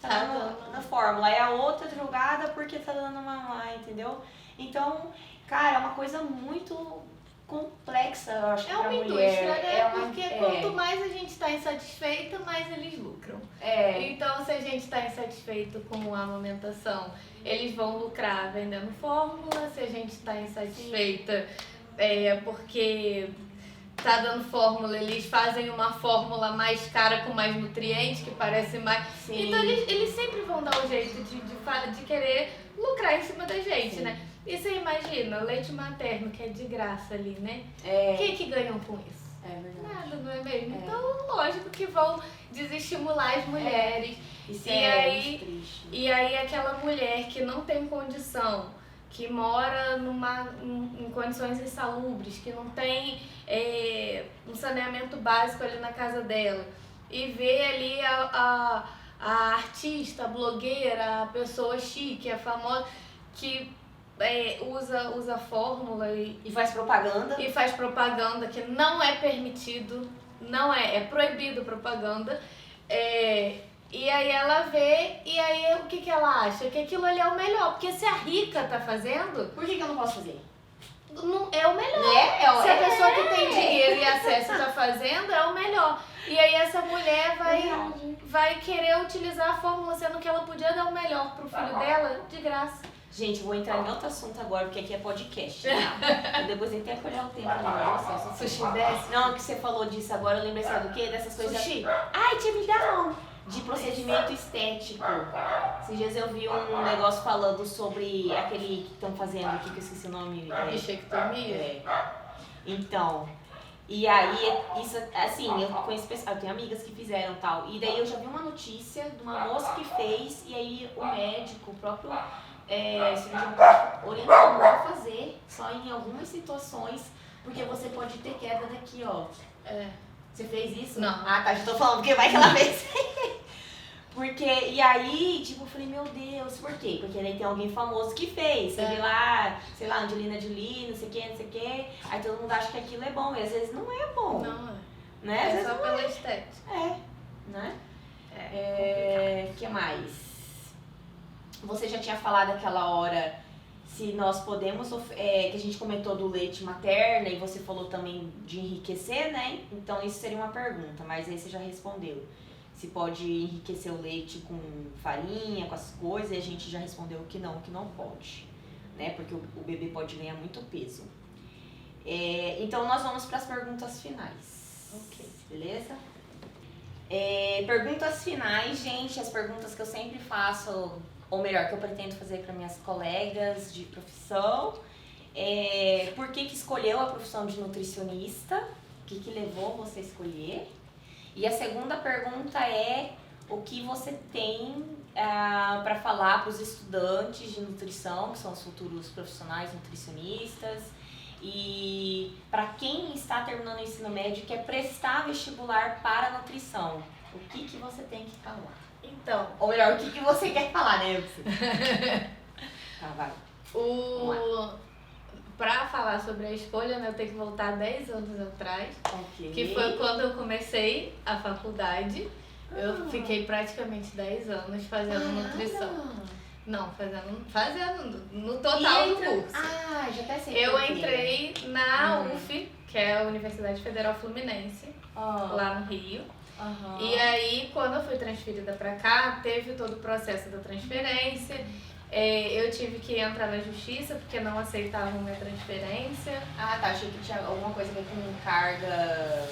tá dando na fórmula. Aí a outra é julgada porque tá dando mamar, entendeu? Então, cara, é uma coisa muito complexa, eu acho, É uma indústria, né? Porque quanto mais a gente está insatisfeita, mais eles lucram. Então, se a gente está insatisfeito com a amamentação, eles vão lucrar vendendo fórmula. Se a gente está insatisfeita porque tá dando fórmula, eles fazem uma fórmula mais cara com mais nutrientes, que parece mais... Sim. Então, eles sempre vão dar um jeito de querer lucrar em cima da gente, né? E você imagina, leite materno, que é de graça ali, né? Quem que ganham com isso? É verdade. Nada, não é mesmo? Então, lógico que vão desestimular as mulheres. Isso muito triste. E aí aquela mulher que não tem condição, que mora em condições insalubres, que não tem um saneamento básico ali na casa dela, e vê ali a artista, a blogueira, a pessoa chique, a famosa, que usa fórmula e faz propaganda. E faz propaganda, que não é permitido, é proibido propaganda. E aí ela vê, e aí o que ela acha? Que aquilo ali é o melhor. Porque se a rica tá fazendo... Por que eu não posso fazer? Não, é o melhor. Se a pessoa que tem dinheiro e acesso tá fazendo, é o melhor. E aí essa mulher vai querer utilizar a fórmula, sendo que ela podia dar o melhor pro filho dela de graça. Gente, vou entrar em outro assunto agora, porque aqui é podcast. Né? Depois eu tenho que olhar o tempo ali. Nossa, sushi desce. Não, que você falou disso agora, eu lembrei, sabe do quê? Dessas coisas... Sushi. Ai, tia, me dá um. De procedimento estético. Esses dias eu vi um negócio falando sobre aquele que estão fazendo aqui, que eu esqueci o nome. Bichectomia? Então... E aí, isso, assim, eu conheço pessoas, eu tenho amigas que fizeram tal. E daí eu já vi uma notícia de uma moça que fez, e aí o médico, o próprio cirurgião plástico, orientou não fazer, só em algumas situações, porque você pode ter queda daqui, ó. Você fez isso? Não. Ah, tá, já tô falando, porque vai que ela fez. Porque, e aí, tipo, eu falei, meu Deus, por quê? Porque daí tem alguém famoso que fez. Você vê lá, sei lá, Angelina Jolie, não sei o que. Aí todo mundo acha que aquilo é bom, e às vezes não é bom. Não é. Né? Às vezes só pela estética. Né? Que mais? Você já tinha falado aquela hora se nós podemos, que a gente comentou do leite materno, e você falou também de enriquecer, né? Então isso seria uma pergunta, mas aí você já respondeu. Se pode enriquecer o leite com farinha, com as coisas, e a gente já respondeu que não pode, né? Porque o bebê pode ganhar muito peso. Então nós vamos para as perguntas finais. Ok. Beleza? Perguntas finais, gente, as perguntas que eu sempre faço, ou melhor, que eu pretendo fazer para minhas colegas de profissão. Por que escolheu a profissão de nutricionista? O que levou você a escolher? E a segunda pergunta é o que você tem para falar para os estudantes de nutrição, que são os futuros profissionais nutricionistas, e para quem está terminando o ensino médio e quer prestar vestibular para a nutrição, o que você tem que falar? Então, ou melhor, o que você quer falar, né? Tá, vai. Pra falar sobre a escolha, né, eu tenho que voltar 10 anos atrás, Okay. Que foi quando eu comecei a faculdade. Eu fiquei praticamente 10 anos fazendo nutrição. Não, fazendo no total do curso. Já até sei. Eu entrei na UF, que é a Universidade Federal Fluminense, lá no Rio. E aí, quando eu fui transferida pra cá, teve todo o processo da transferência. Eu tive que entrar na justiça porque não aceitavam minha transferência. Ah, tá. Achei que tinha alguma coisa a ver com carga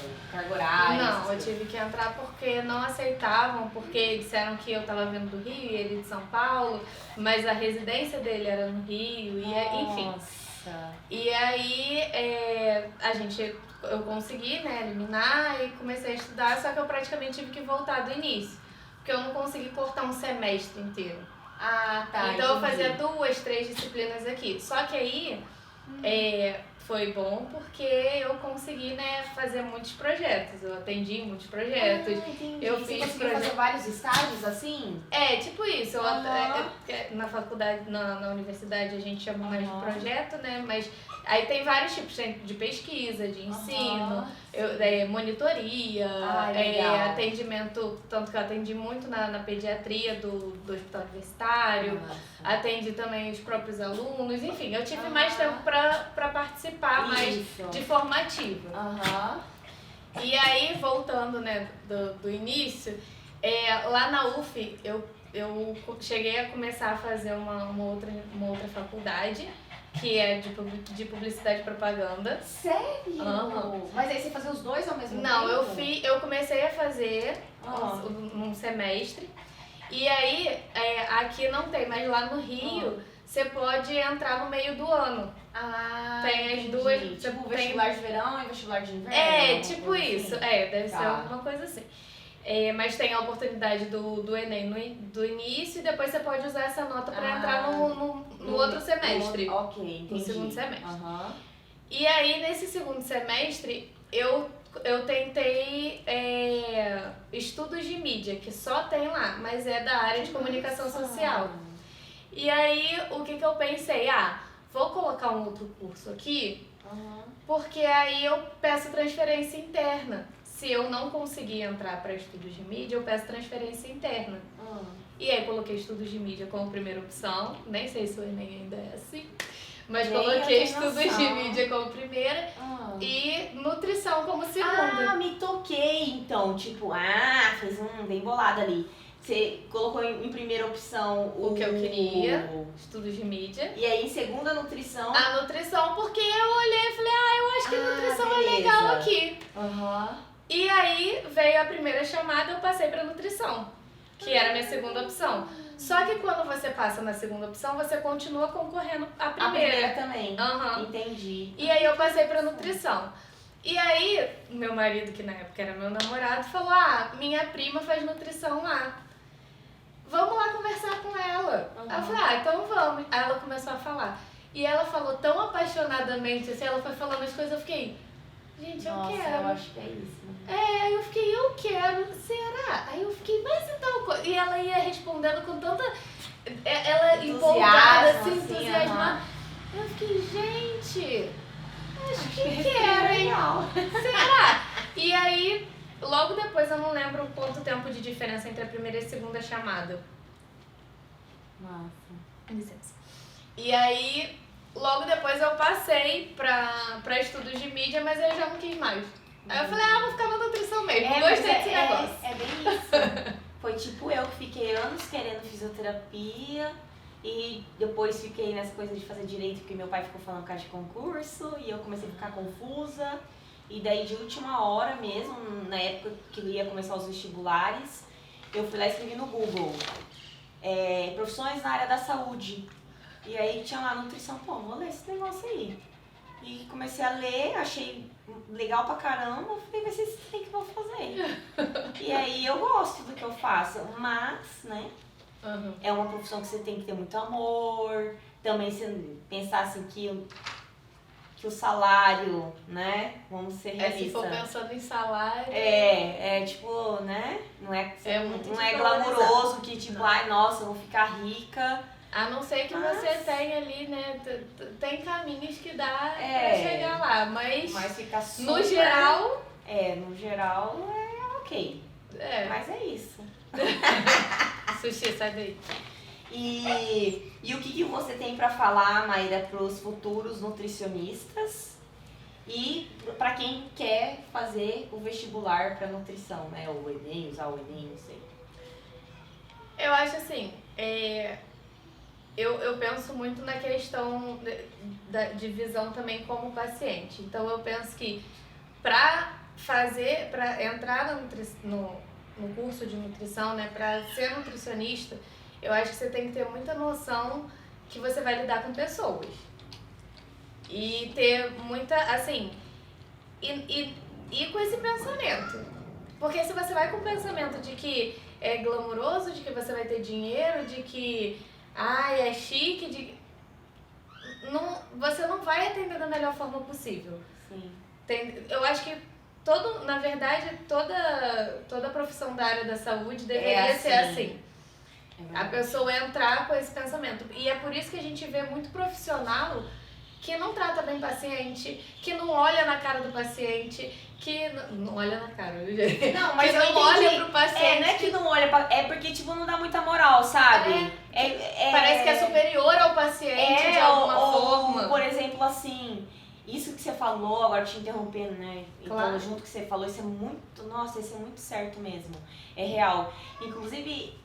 horária. Não, eu tive que entrar porque não aceitavam, porque disseram que eu estava vindo do Rio e ele de São Paulo, mas a residência dele era no Rio, enfim. E aí eu consegui, né, eliminar e comecei a estudar, só que eu praticamente tive que voltar do início. Porque eu não consegui cortar um semestre inteiro. Ah, tá. Então eu entendi. fazia 2, 3 disciplinas aqui. Só que aí foi bom porque eu consegui, né, fazer muitos projetos. Eu atendi muitos projetos. Entendi. Eu Você fiz conseguiu fazer vários estágios assim? É, tipo isso. Aham. Na faculdade, na universidade, a gente chama mais de Aham. projeto, né? Mas aí tem vários tipos, tem de pesquisa, de ensino, Aham, monitoria, legal. atendimento, tanto que eu atendi muito na pediatria do hospital universitário, Nossa. atendi também os próprios alunos, enfim, eu tive Aham. mais tempo pra participar mais Isso. de formativa. Aham. E aí, voltando, né, do início, lá na UF, eu cheguei a começar a fazer uma outra faculdade, que é de publicidade e propaganda. Sério? Aham. Mas aí você fazia os dois ao mesmo Não, tempo? eu comecei a fazer Ah. um semestre, e aí, aqui não tem, mas lá no Rio, você pode entrar no meio do ano. Ah, Tem as entendi. duas. Tipo tem- vestibular de verão e vestibular de inverno? É, uma tipo coisa isso. assim? Deve ser Tá. alguma coisa assim. Mas tem a oportunidade do Enem do início e depois você pode usar essa nota para entrar no outro semestre. Ok, entendi. No segundo semestre. Aham. E aí, nesse segundo semestre, eu tentei estudos de mídia, que só tem lá, mas é da área de comunicação social. E aí, o que eu pensei? Vou colocar um outro curso aqui, porque aí eu peço transferência interna. Se eu não conseguir entrar para estudos de mídia, eu peço transferência interna. E aí coloquei estudos de mídia como primeira opção, nem sei se o Enem ainda é assim, mas Nem eu coloquei tenho estudos noção. de mídia como primeira e nutrição como segunda. Me toquei então, tipo, fez um bem bolado ali. Você colocou em primeira opção O que eu queria, estudos de mídia. E aí em segunda nutrição. A nutrição, porque eu olhei e falei, eu acho que nutrição beleza. é legal aqui. Aham. E aí veio a primeira chamada e eu passei pra nutrição, que era a minha segunda opção. Só que quando você passa na segunda opção, você continua concorrendo à A primeira. primeira também. Aham. Entendi. E aí eu passei pra nutrição. E aí, meu marido, que na época era meu namorado, falou, minha prima faz nutrição lá. Vamos lá conversar com ela. Aí eu falei, então vamos. Aí ela começou a falar. E ela falou tão apaixonadamente, assim, ela foi falando as coisas, eu fiquei, gente, eu Nossa, quero. eu acho que é isso. Aí eu fiquei, eu quero, será? Aí eu fiquei, mas então, e ela ia respondendo com tanta, ela empolgada, assim, entusiasmada. Eu fiquei, gente, acho que quero, hein? Será? E aí, logo depois, eu não lembro quanto tempo de diferença entre a primeira e a segunda chamada. Massa. Licença. E aí, logo depois eu passei pra estudos de mídia, mas eu já não quis mais. Aí eu falei, vou ficar na nutrição mesmo, gostei desse negócio. É bem isso. Foi tipo eu que fiquei anos querendo fisioterapia e depois fiquei nessa coisa de fazer direito porque meu pai ficou falando cara de concurso e eu comecei a ficar confusa. E daí de última hora mesmo, na época que eu ia começar os vestibulares, eu fui lá e escrevi no Google profissões na área da saúde. E aí tinha lá nutrição, vou ler esse negócio aí. E comecei a ler, achei legal pra caramba, falei, vai ser isso aí que eu vou fazer. E aí eu gosto do que eu faço, mas, né, é uma profissão que você tem que ter muito amor, também se pensar assim que o salário, né, vamos ser realistas. Se for pensando em salário... tipo, né, não é desvalorizado. glamuroso que tipo, nossa, eu vou ficar rica. A não ser que você tenha ali, né, tem caminhos que dá pra chegar lá, mas fica super... no geral... no geral é ok. Mas é isso. Sushi, sai daí. E o que você tem pra falar, Maíra, pros futuros nutricionistas e pra quem quer fazer o vestibular pra nutrição, né? Ou o Enem, usar o Enem, não sei. Eu acho assim, eu penso muito na questão de visão também como paciente. Então eu penso que pra entrar no curso de nutrição, né, pra ser nutricionista, eu acho que você tem que ter muita noção que você vai lidar com pessoas. E ter muita, assim, e com esse pensamento. Porque se você vai com o pensamento de que é glamuroso, de que você vai ter dinheiro, de que é chique, você não vai atender da melhor forma possível. Sim. Eu acho que na verdade, toda profissão da área da saúde deveria ser assim. A pessoa entrar com esse pensamento. E é por isso que a gente vê muito profissional que não trata bem paciente, que não olha na cara do paciente, que não olha na cara, viu? Não, mas que eu não olha entendi. pro paciente. Não é que não olha, é porque, tipo, não dá muita moral, sabe? Parece que é superior ao paciente de alguma forma. Por exemplo, assim, isso que você falou, agora te interrompendo, né? Claro. Então, junto que você falou, isso é muito, nossa, isso é muito certo mesmo. É real. Inclusive,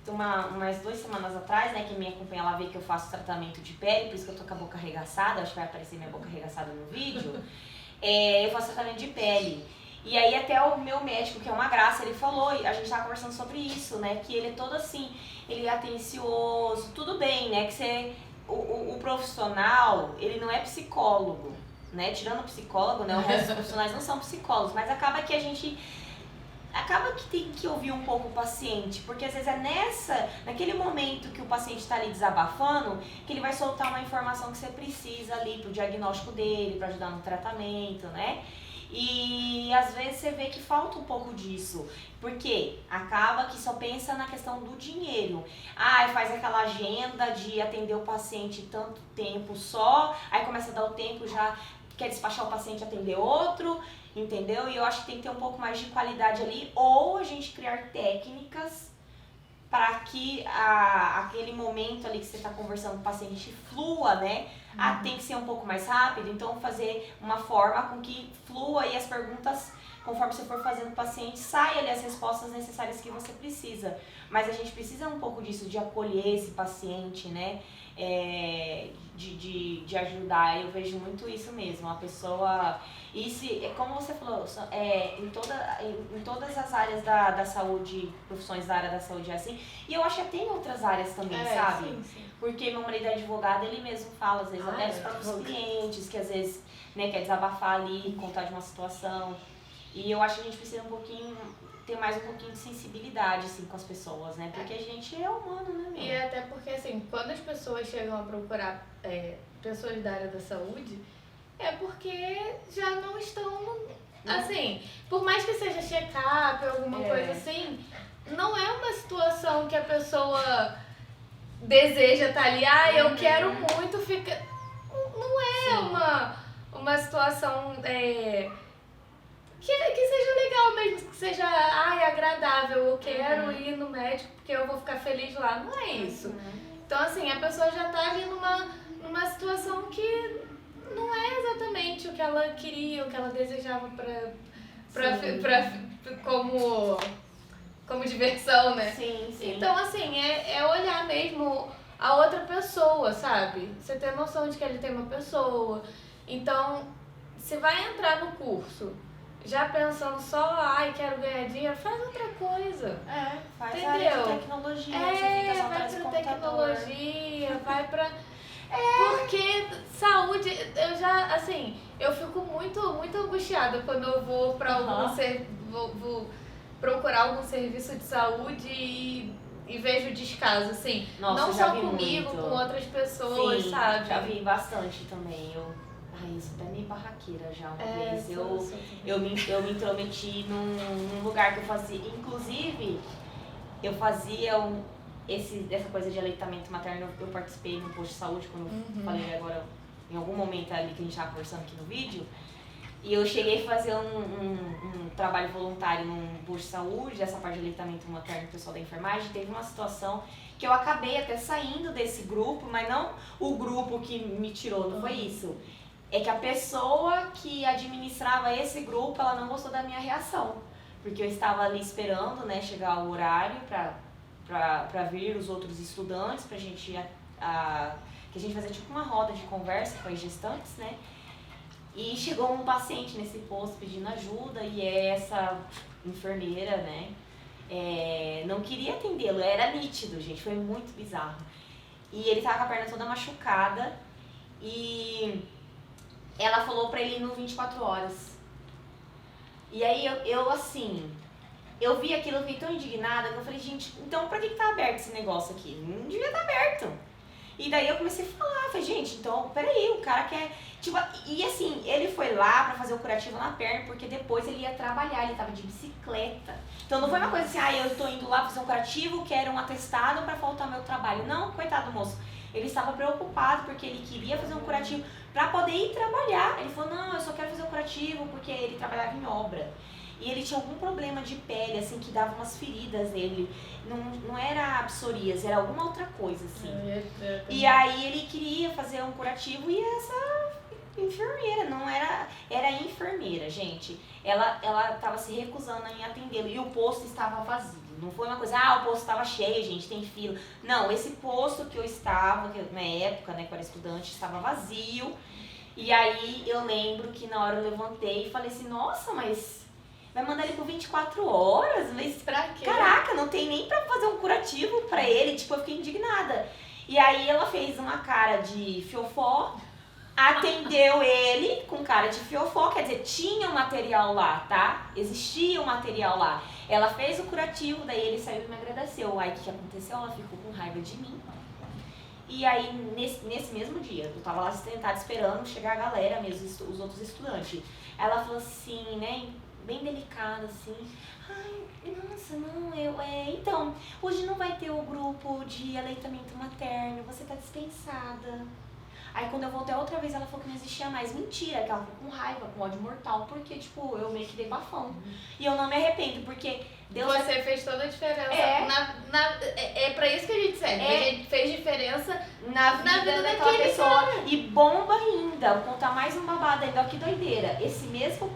umas 2 semanas atrás, né, que me acompanha lá vê que eu faço tratamento de pele, por isso que eu tô com a boca arregaçada, acho que vai aparecer minha boca arregaçada no vídeo. Eu faço tratamento de pele. E aí até o meu médico, que é uma graça, ele falou, a gente tava conversando sobre isso, né, que ele é todo assim, ele é atencioso, tudo bem, né, que o profissional, ele não é psicólogo, né, tirando o psicólogo, né, o resto dos profissionais não são psicólogos, mas acaba que tem que ouvir um pouco o paciente, porque às vezes é naquele momento que o paciente está ali desabafando, que ele vai soltar uma informação que você precisa ali pro diagnóstico dele, para ajudar no tratamento, né? E às vezes você vê que falta um pouco disso, porque acaba que só pensa na questão do dinheiro. Faz aquela agenda de atender o paciente tanto tempo só, aí começa a dar o tempo, já quer despachar o paciente e atender outro, entendeu? E eu acho que tem que ter um pouco mais de qualidade ali, ou a gente criar técnicas para que aquele momento ali que você está conversando com o paciente flua, né? Tem que ser um pouco mais rápido, então fazer uma forma com que flua e as perguntas, conforme você for fazendo o paciente, saia ali as respostas necessárias que você precisa. Mas a gente precisa um pouco disso, de acolher esse paciente, né? De ajudar. Eu vejo muito isso mesmo, a pessoa... Isso, como você falou, em todas as áreas da saúde, profissões da área da saúde é assim. E eu acho que tem outras áreas também, sabe? Sim. Porque meu marido é advogado, ele mesmo fala, às vezes, até os próprios clientes, que às vezes, né, quer desabafar ali, contar de uma situação. E eu acho que a gente precisa ter mais um pouquinho de sensibilidade, assim, com as pessoas, né? Porque a gente é humano, né, meu? E até porque, assim, quando as pessoas chegam a procurar pessoas da área da saúde, é porque já não estão, assim, por mais que seja check-up ou alguma coisa assim, não é uma situação que a pessoa deseja estar ali, eu quero muito ficar... Não é uma situação que seja legal mesmo, que seja agradável, eu quero ir no médico porque eu vou ficar feliz lá, não é isso. Então, assim, a pessoa já tá ali numa situação que não é exatamente o que ela queria, o que ela desejava como diversão, né? Sim. Então, assim, é olhar mesmo a outra pessoa, sabe? Você ter noção de que ele tem uma pessoa. Então, se vai entrar no curso já pensando só, quero ganhar dinheiro, faz outra coisa. Faz entendeu? área de tecnologia, vai pra tecnologia, vai pra... Porque saúde, eu fico muito, muito angustiada quando eu vou pra vou procurar algum serviço de saúde e vejo descaso, assim. Nossa, não só comigo, muito. com outras pessoas, Sim, sabe? já vi bastante também. Isso até meio barraqueira já uma vez. Eu me intrometi num lugar que eu fazia. Inclusive, eu fazia essa coisa de aleitamento materno. Eu participei no posto de saúde, como eu falei agora, em algum momento ali que a gente estava conversando aqui no vídeo. E eu cheguei a fazer um trabalho voluntário num posto de saúde, essa parte de aleitamento materno, pessoal da enfermagem. Teve uma situação que eu acabei até saindo desse grupo, mas não o grupo que me tirou, não foi isso. É que a pessoa que administrava esse grupo, ela não gostou da minha reação. Porque eu estava ali esperando, né, chegar o horário para vir os outros estudantes, pra gente, que a gente fazia tipo uma roda de conversa com as gestantes, né? E chegou um paciente nesse posto pedindo ajuda e essa enfermeira, né, não queria atendê-lo, era nítido, gente, foi muito bizarro. E ele tava com a perna toda machucada E ela falou pra ele ir no 24 horas. E aí eu assim, eu vi aquilo, eu fiquei tão indignada que eu falei, gente, então pra que tá aberto esse negócio aqui? Não devia estar aberto. E daí eu comecei a falar, falei, gente, então, peraí, o cara quer... Tipo, e assim, ele foi lá pra fazer o curativo na perna, porque depois ele ia trabalhar, ele tava de bicicleta. Então não foi uma coisa assim, eu tô indo lá fazer um curativo, quero um atestado pra faltar meu trabalho. Não, coitado do moço. Ele estava preocupado porque ele queria fazer um curativo pra poder ir trabalhar. Ele falou, não, eu só quero fazer um curativo porque ele trabalhava em obra. E ele tinha algum problema de pele, assim, que dava umas feridas nele. Não era psoríase, era alguma outra coisa, assim. E aí ele queria fazer um curativo e essa enfermeira, não era... Era enfermeira, gente. Ela tava se recusando em atendê-lo e o posto estava vazio. Não foi uma coisa, o posto estava cheio, gente, tem fila. Não, esse posto que eu estava, que na época, né, que eu era estudante, estava vazio. E aí eu lembro que na hora eu levantei e falei assim, nossa, mas vai mandar ele por 24 horas? Mas pra quê? Caraca, não tem nem pra fazer um curativo pra ele. Tipo, eu fiquei indignada. E aí ela fez uma cara de fiofó, atendeu ele com cara de fiofó, quer dizer, tinha um material lá, tá? Existia um material lá. Ela fez o curativo, daí ele saiu e me agradeceu. Aí o que aconteceu? Ela ficou com raiva de mim. E aí, nesse mesmo dia, eu tava lá sentada esperando chegar a galera mesmo, os outros estudantes. Ela falou assim, né, bem delicada assim, nossa, não, então, hoje não vai ter o grupo de aleitamento materno, você tá dispensada. Aí quando eu voltei outra vez, ela falou que não existia mais. Mentira, que ela ficou com raiva, com ódio mortal, porque, tipo, eu meio que dei bafão. E eu não me arrependo, porque Deus... Você fez toda a diferença. É pra isso que a gente serve. A gente fez diferença na vida daquela pessoa. Cara. E bomba ainda, vou contar mais um babado ainda, que doideira. Esse mesmo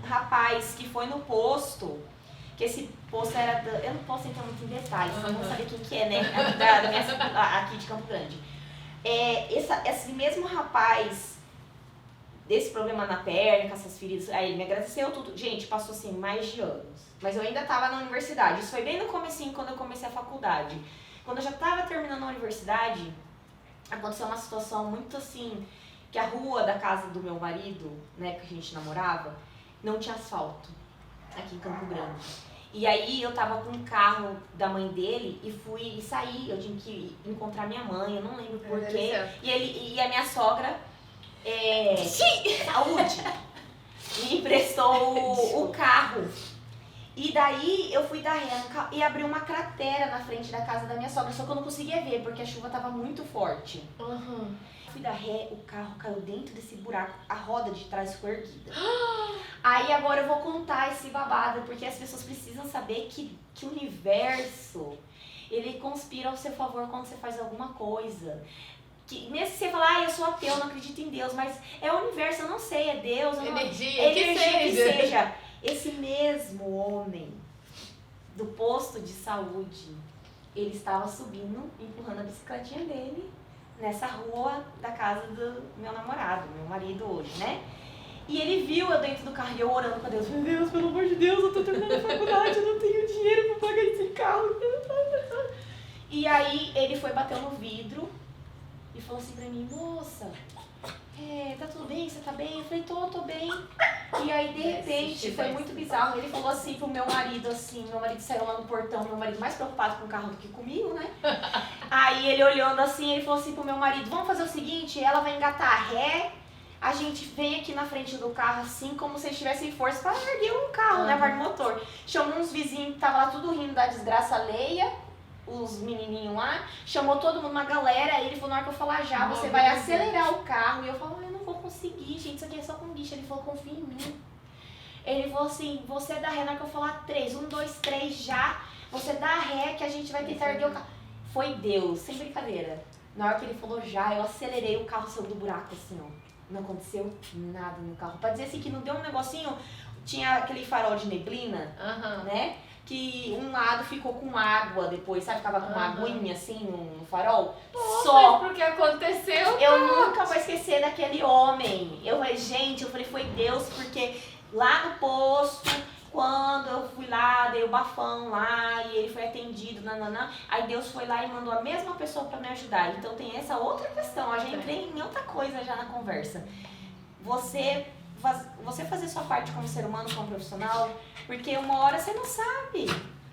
rapaz que foi no posto, que esse posto era... Eu não posso entrar muito em detalhes, eu não saber quem que é, né? Aqui de Campo Grande. Esse mesmo rapaz, desse problema na perna, com essas feridas, aí ele me agradeceu tudo. Gente, passou assim mais de anos. Mas eu ainda tava na universidade. Isso foi bem no comecinho, quando eu comecei a faculdade. Quando eu já tava terminando a universidade, aconteceu uma situação muito assim, que a rua da casa do meu marido, né, que a gente namorava, não tinha asfalto, aqui em Campo Grande. E aí eu tava com um carro da mãe dele e saí, eu tinha que encontrar minha mãe, eu não lembro porquê. E a minha sogra, saúde, me emprestou o carro. E daí eu fui dar ré e abri uma cratera na frente da casa da minha sogra, só que eu não conseguia ver porque a chuva tava muito forte. Fui dar ré, o carro caiu dentro desse buraco, a roda de trás foi erguida. Aí agora eu vou contar esse babado, porque as pessoas precisam saber que o universo, ele conspira ao seu favor quando você faz alguma coisa. Que, mesmo que você falar, eu sou ateu, não acredito em Deus, mas é o universo, eu não sei, é Deus, energia que seja. Esse mesmo homem do posto de saúde, ele estava subindo, empurrando a bicicletinha dele nessa rua da casa do meu namorado, meu marido hoje, né? E ele viu eu dentro do carro e eu orando pra Deus. Meu Deus, pelo amor de Deus, eu tô terminando a faculdade, eu não tenho dinheiro pra pagar esse carro. E aí ele foi bater no vidro e falou assim pra mim, moça, tá tudo bem? Você tá bem? Eu falei, tô bem. E aí, de repente, foi muito bizarro. Ele falou assim pro meu marido, assim, meu marido saiu lá no portão, meu marido mais preocupado com o carro do que comigo, né? Aí ele olhando assim, ele falou assim pro meu marido, vamos fazer o seguinte, ela vai engatar a ré, a gente vem aqui na frente do carro assim, como se eles tivessem força pra erguer um carro, né, parte do motor. Chamou uns vizinhos que tava lá tudo rindo da desgraça alheia, os menininhos lá, chamou todo mundo, uma galera, e ele falou, na hora que eu falar já, você vai acelerar o carro. E eu falo, eu não vou conseguir, gente, isso aqui é só com guicha. Ele falou, confia em mim. Ele falou assim, você dá ré na hora que eu falar 3, 1, 2, 3, já, você dá ré que a gente vai tentar erguer o carro. Foi Deus, sem brincadeira. Na hora que ele falou já, eu acelerei, o carro saiu do buraco assim, ó. Não aconteceu nada no carro. Pra dizer assim que não deu um negocinho, tinha aquele farol de neblina, né? Que um lado ficou com água depois, sabe? Ficava com uma aguinha assim no farol. Só porque aconteceu. Eu nunca vou esquecer daquele homem. Eu falei, gente, foi Deus, porque lá no posto, quando eu fui lá, dei o bafão lá e ele foi atendido, nananã, aí Deus foi lá e mandou a mesma pessoa para me ajudar. Então tem essa outra questão, eu já entrei em outra coisa já na conversa. Você fazer sua parte como ser humano, como profissional, porque uma hora você não sabe.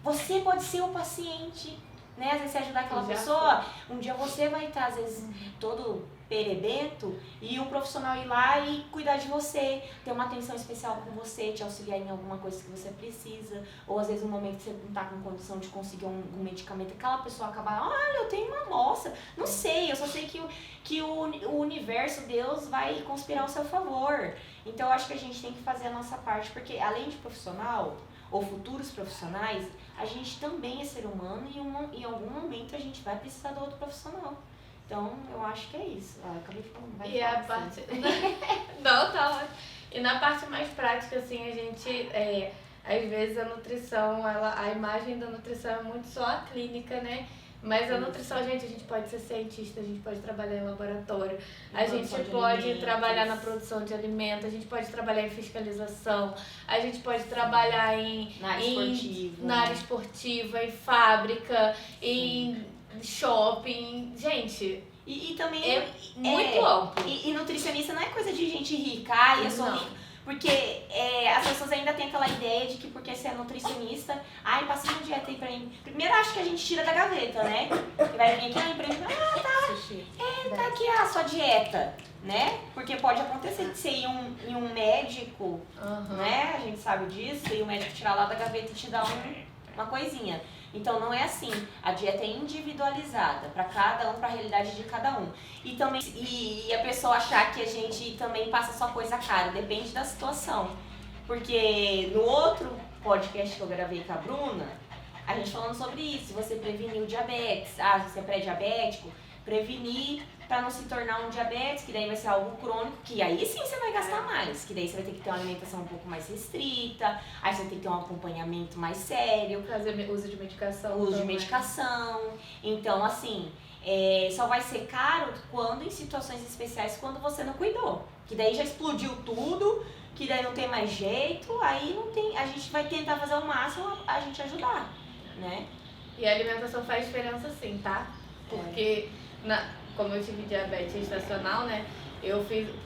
Você pode ser o paciente, né? Às vezes você ajudar aquela pessoa, um dia você vai estar, às vezes, todo perebento, e um profissional ir lá e cuidar de você, ter uma atenção especial com você, te auxiliar em alguma coisa que você precisa, ou às vezes no momento que você não está com condição de conseguir um medicamento, aquela pessoa acaba, olha, eu tenho uma amostra, não sei, eu só sei que o universo, Deus vai conspirar ao seu favor. Então eu acho que a gente tem que fazer a nossa parte, porque além de profissional, ou futuros profissionais, a gente também é ser humano e em algum momento a gente vai precisar do outro profissional. Então, eu acho que é isso. Acabei falando. E a parte... Não, tá ótimo. E na parte mais prática, assim, a gente... às vezes a nutrição, a imagem da nutrição é muito só a clínica, né? Mas a nutrição, a gente pode ser cientista, a gente pode trabalhar em laboratório, a gente pode trabalhar na produção de alimentos, a gente pode trabalhar em fiscalização, a gente pode trabalhar na área esportiva, em fábrica, em shopping. Gente, e também é muito amplo. E nutricionista não é coisa de gente rica, eu sou rica. Porque as pessoas ainda têm aquela ideia de que porque você é nutricionista, passa uma dieta aí pra mim. Primeiro acho que a gente tira da gaveta, né? Que vai vir aqui na empresa e tá aqui a sua dieta, né? Porque pode acontecer de você ir em um médico, né? A gente sabe disso, e o médico tirar lá da gaveta e te dar uma coisinha. Então não é assim, a dieta é individualizada para cada um, para a realidade de cada um. E também e a pessoa achar que a gente também passa só coisa cara, depende da situação. Porque no outro podcast que eu gravei com a Bruna, a gente falando sobre isso, se você prevenir o diabetes, se você é pré-diabético, prevenir para não se tornar um diabetes, que daí vai ser algo crônico, que aí sim você vai gastar mais, que daí você vai ter que ter uma alimentação um pouco mais restrita, aí você vai ter que ter um acompanhamento mais sério. Fazer uso de medicação. Uso de medicação. Então, assim, só vai ser caro quando em situações especiais, quando você não cuidou. Que daí já explodiu tudo, que daí não tem mais jeito, aí não tem, a gente vai tentar fazer o máximo a gente ajudar, né? E a alimentação faz diferença sim, tá? Porque... como eu tive diabetes gestacional, né?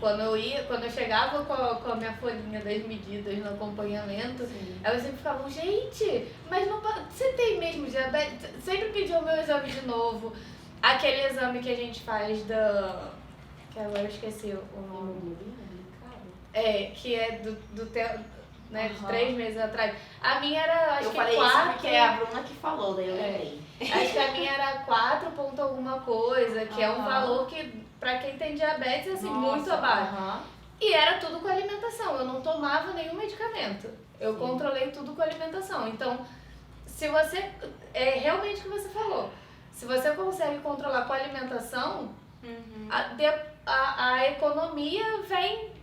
Quando eu chegava com a minha folhinha das medidas no acompanhamento, elas sempre ficavam, gente, mas não, você tem mesmo diabetes? Sempre pediam o meu exame de novo. Aquele exame que a gente faz que agora eu esqueci o nome. Que é do tempo, né, de 3 meses atrás. A minha era, acho que 4... Eu falei isso porque é a Bruna que falou, daí eu lembrei. Acho que a minha era 4 ponto alguma coisa, que é um valor que, pra quem tem diabetes, assim, muito abaixo. E era tudo com alimentação, eu não tomava nenhum medicamento. Eu controlei tudo com alimentação. Então, se você, realmente o que você falou, se você consegue controlar com a alimentação, a economia vem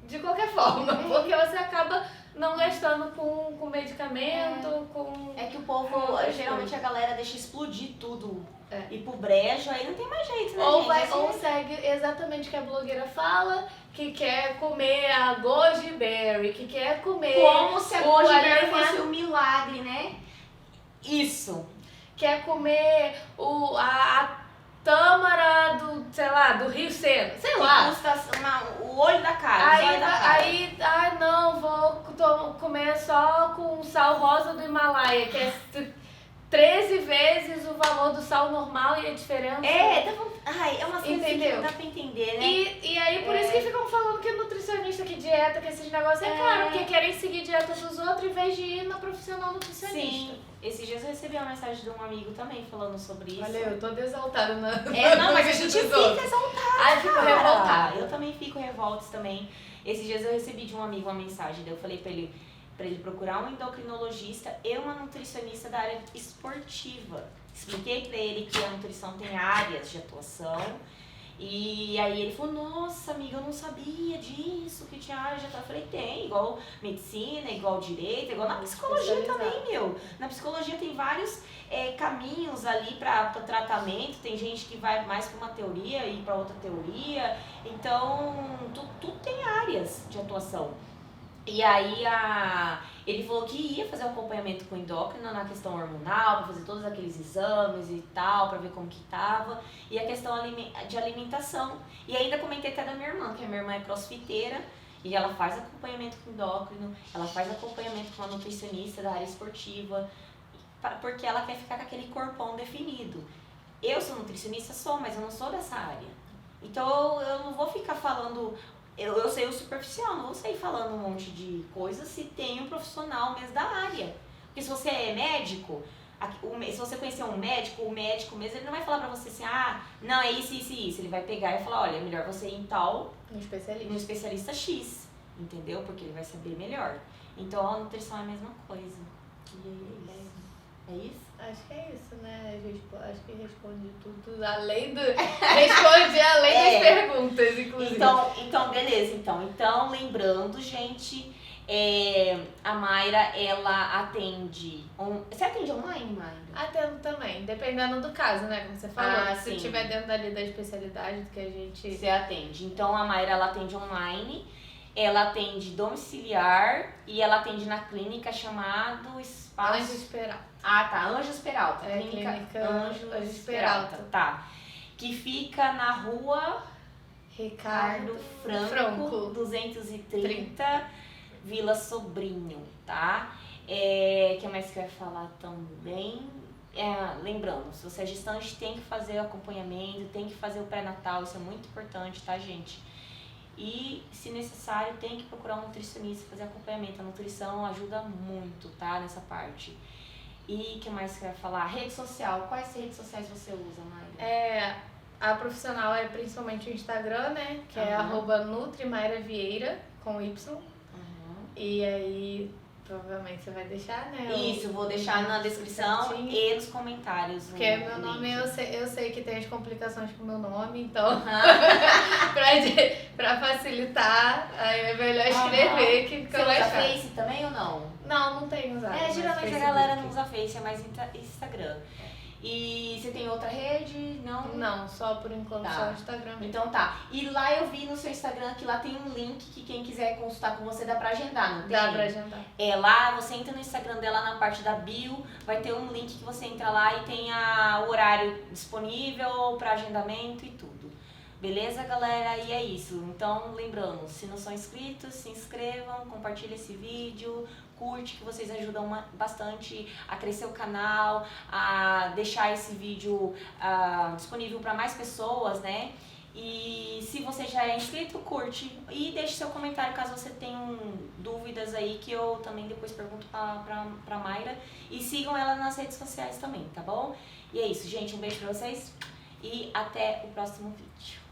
de qualquer forma, porque você acaba não gastando com medicamento, com... É que o povo, geralmente a galera deixa explodir tudo, ir pro brejo, aí não tem mais jeito, né, gente? Ou segue exatamente o que a blogueira fala, que quer comer a goji berry, que quer comer... Como se a goji berry fosse um milagre, né? Isso. Quer comer a tâmara do Rio Sena, sei lá. Custa o olho da cara, aí, não, vou comer só com sal rosa do Himalaia, que é 13 vezes o valor do sal normal e a diferença... É uma coisa que não dá pra entender, né? E aí, por isso que ficam falando que nutricionista, que dieta, que esses negócios é caro, porque querem seguir dieta dos outros em vez de ir na profissional nutricionista. Sim. Esses dias eu recebi uma mensagem de um amigo também falando sobre isso. Olha, eu tô exaltada na... não, mas a gente fica exaltada. Eu fico revoltada. Eu também fico revoltada também. Esses dias eu recebi de um amigo uma mensagem, daí eu falei pra ele procurar um endocrinologista e uma nutricionista da área esportiva. Expliquei pra ele que a nutrição tem áreas de atuação. E aí ele falou, nossa amiga, eu não sabia disso, que tinha área de atuação. Eu falei, tem, igual medicina, igual direito, igual na psicologia também, meu. Na psicologia tem vários caminhos ali para tratamento, tem gente que vai mais para uma teoria e para outra teoria. Então, tudo tem áreas de atuação. E aí ele falou que ia fazer um acompanhamento com o endócrino na questão hormonal, pra fazer todos aqueles exames e tal, pra ver como que tava. E a questão de alimentação. E ainda comentei até da minha irmã, que a minha irmã é crossfiteira. E ela faz acompanhamento com endócrino, ela faz acompanhamento com uma nutricionista da área esportiva, porque ela quer ficar com aquele corpão definido. Eu sou nutricionista, mas eu não sou dessa área. Então eu não vou ficar falando, eu sei o superficial, não vou sair falando um monte de coisas se tem um profissional mesmo da área. Porque se você é médico, se você conhecer um médico, o médico mesmo, ele não vai falar pra você assim, não, é isso, isso e isso. Ele vai pegar e falar, olha, é melhor você ir em tal, no especialista X, entendeu? Porque ele vai saber melhor. Então a nutrição é a mesma coisa. É isso? Acho que é isso, né? Acho que responde tudo além do. Responde além das perguntas, inclusive. Então, beleza. Então, lembrando, gente, a Mayra, ela atende. Você atende online, Mayra? Atendo também, dependendo do caso, né? Como você falou. Se sim. tiver dentro ali da especialidade do que a gente. Você atende. Então a Mayra, ela atende online. Ela atende domiciliar e ela atende na clínica chamado Espaço... Anjos Peralta. Tá. Anjos Peralta. Clínica Anjos Peralta. Tá. Que fica na rua Ricardo Franco 230, Vila Sobrinho, tá? O que mais que eu ia falar também? Lembrando, se você é gestante, tem que fazer o acompanhamento, tem que fazer o pré-natal, isso é muito importante, tá, gente? E, se necessário, tem que procurar um nutricionista, fazer acompanhamento. A nutrição ajuda muito, tá? Nessa parte. E o que mais que eu ia falar? Rede social. Quais redes sociais você usa, Mayra? A profissional é principalmente o Instagram, né? Que é @NutriMairaVieira, com Y. E aí, provavelmente você vai deixar, né? Isso, vou deixar na descrição e nos comentários. Porque meu nome, eu sei que tem as complicações com o meu nome, então pra facilitar, aí é melhor escrever que fica mais fácil. Você usa Face também ou não? Não tenho usado. Geralmente a galera não usa Face, é mais Instagram. E você tem outra rede? Não? Não, só por enquanto só o Instagram. Então tá. E lá eu vi no seu Instagram que lá tem um link que quem quiser consultar com você dá pra agendar, não tem? Dá pra agendar. Lá você entra no Instagram dela, na parte da bio, vai ter um link que você entra lá e tem o horário disponível pra agendamento e tudo. Beleza, galera? E é isso. Então, lembrando, se não são inscritos, se inscrevam, compartilhem esse vídeo, curte, que vocês ajudam bastante a crescer o canal, a deixar esse vídeo disponível para mais pessoas, né? E se você já é inscrito, curte e deixe seu comentário caso você tenha dúvidas aí, que eu também depois pergunto pra Mayra. E sigam ela nas redes sociais também, tá bom? E é isso, gente. Um beijo pra vocês e até o próximo vídeo.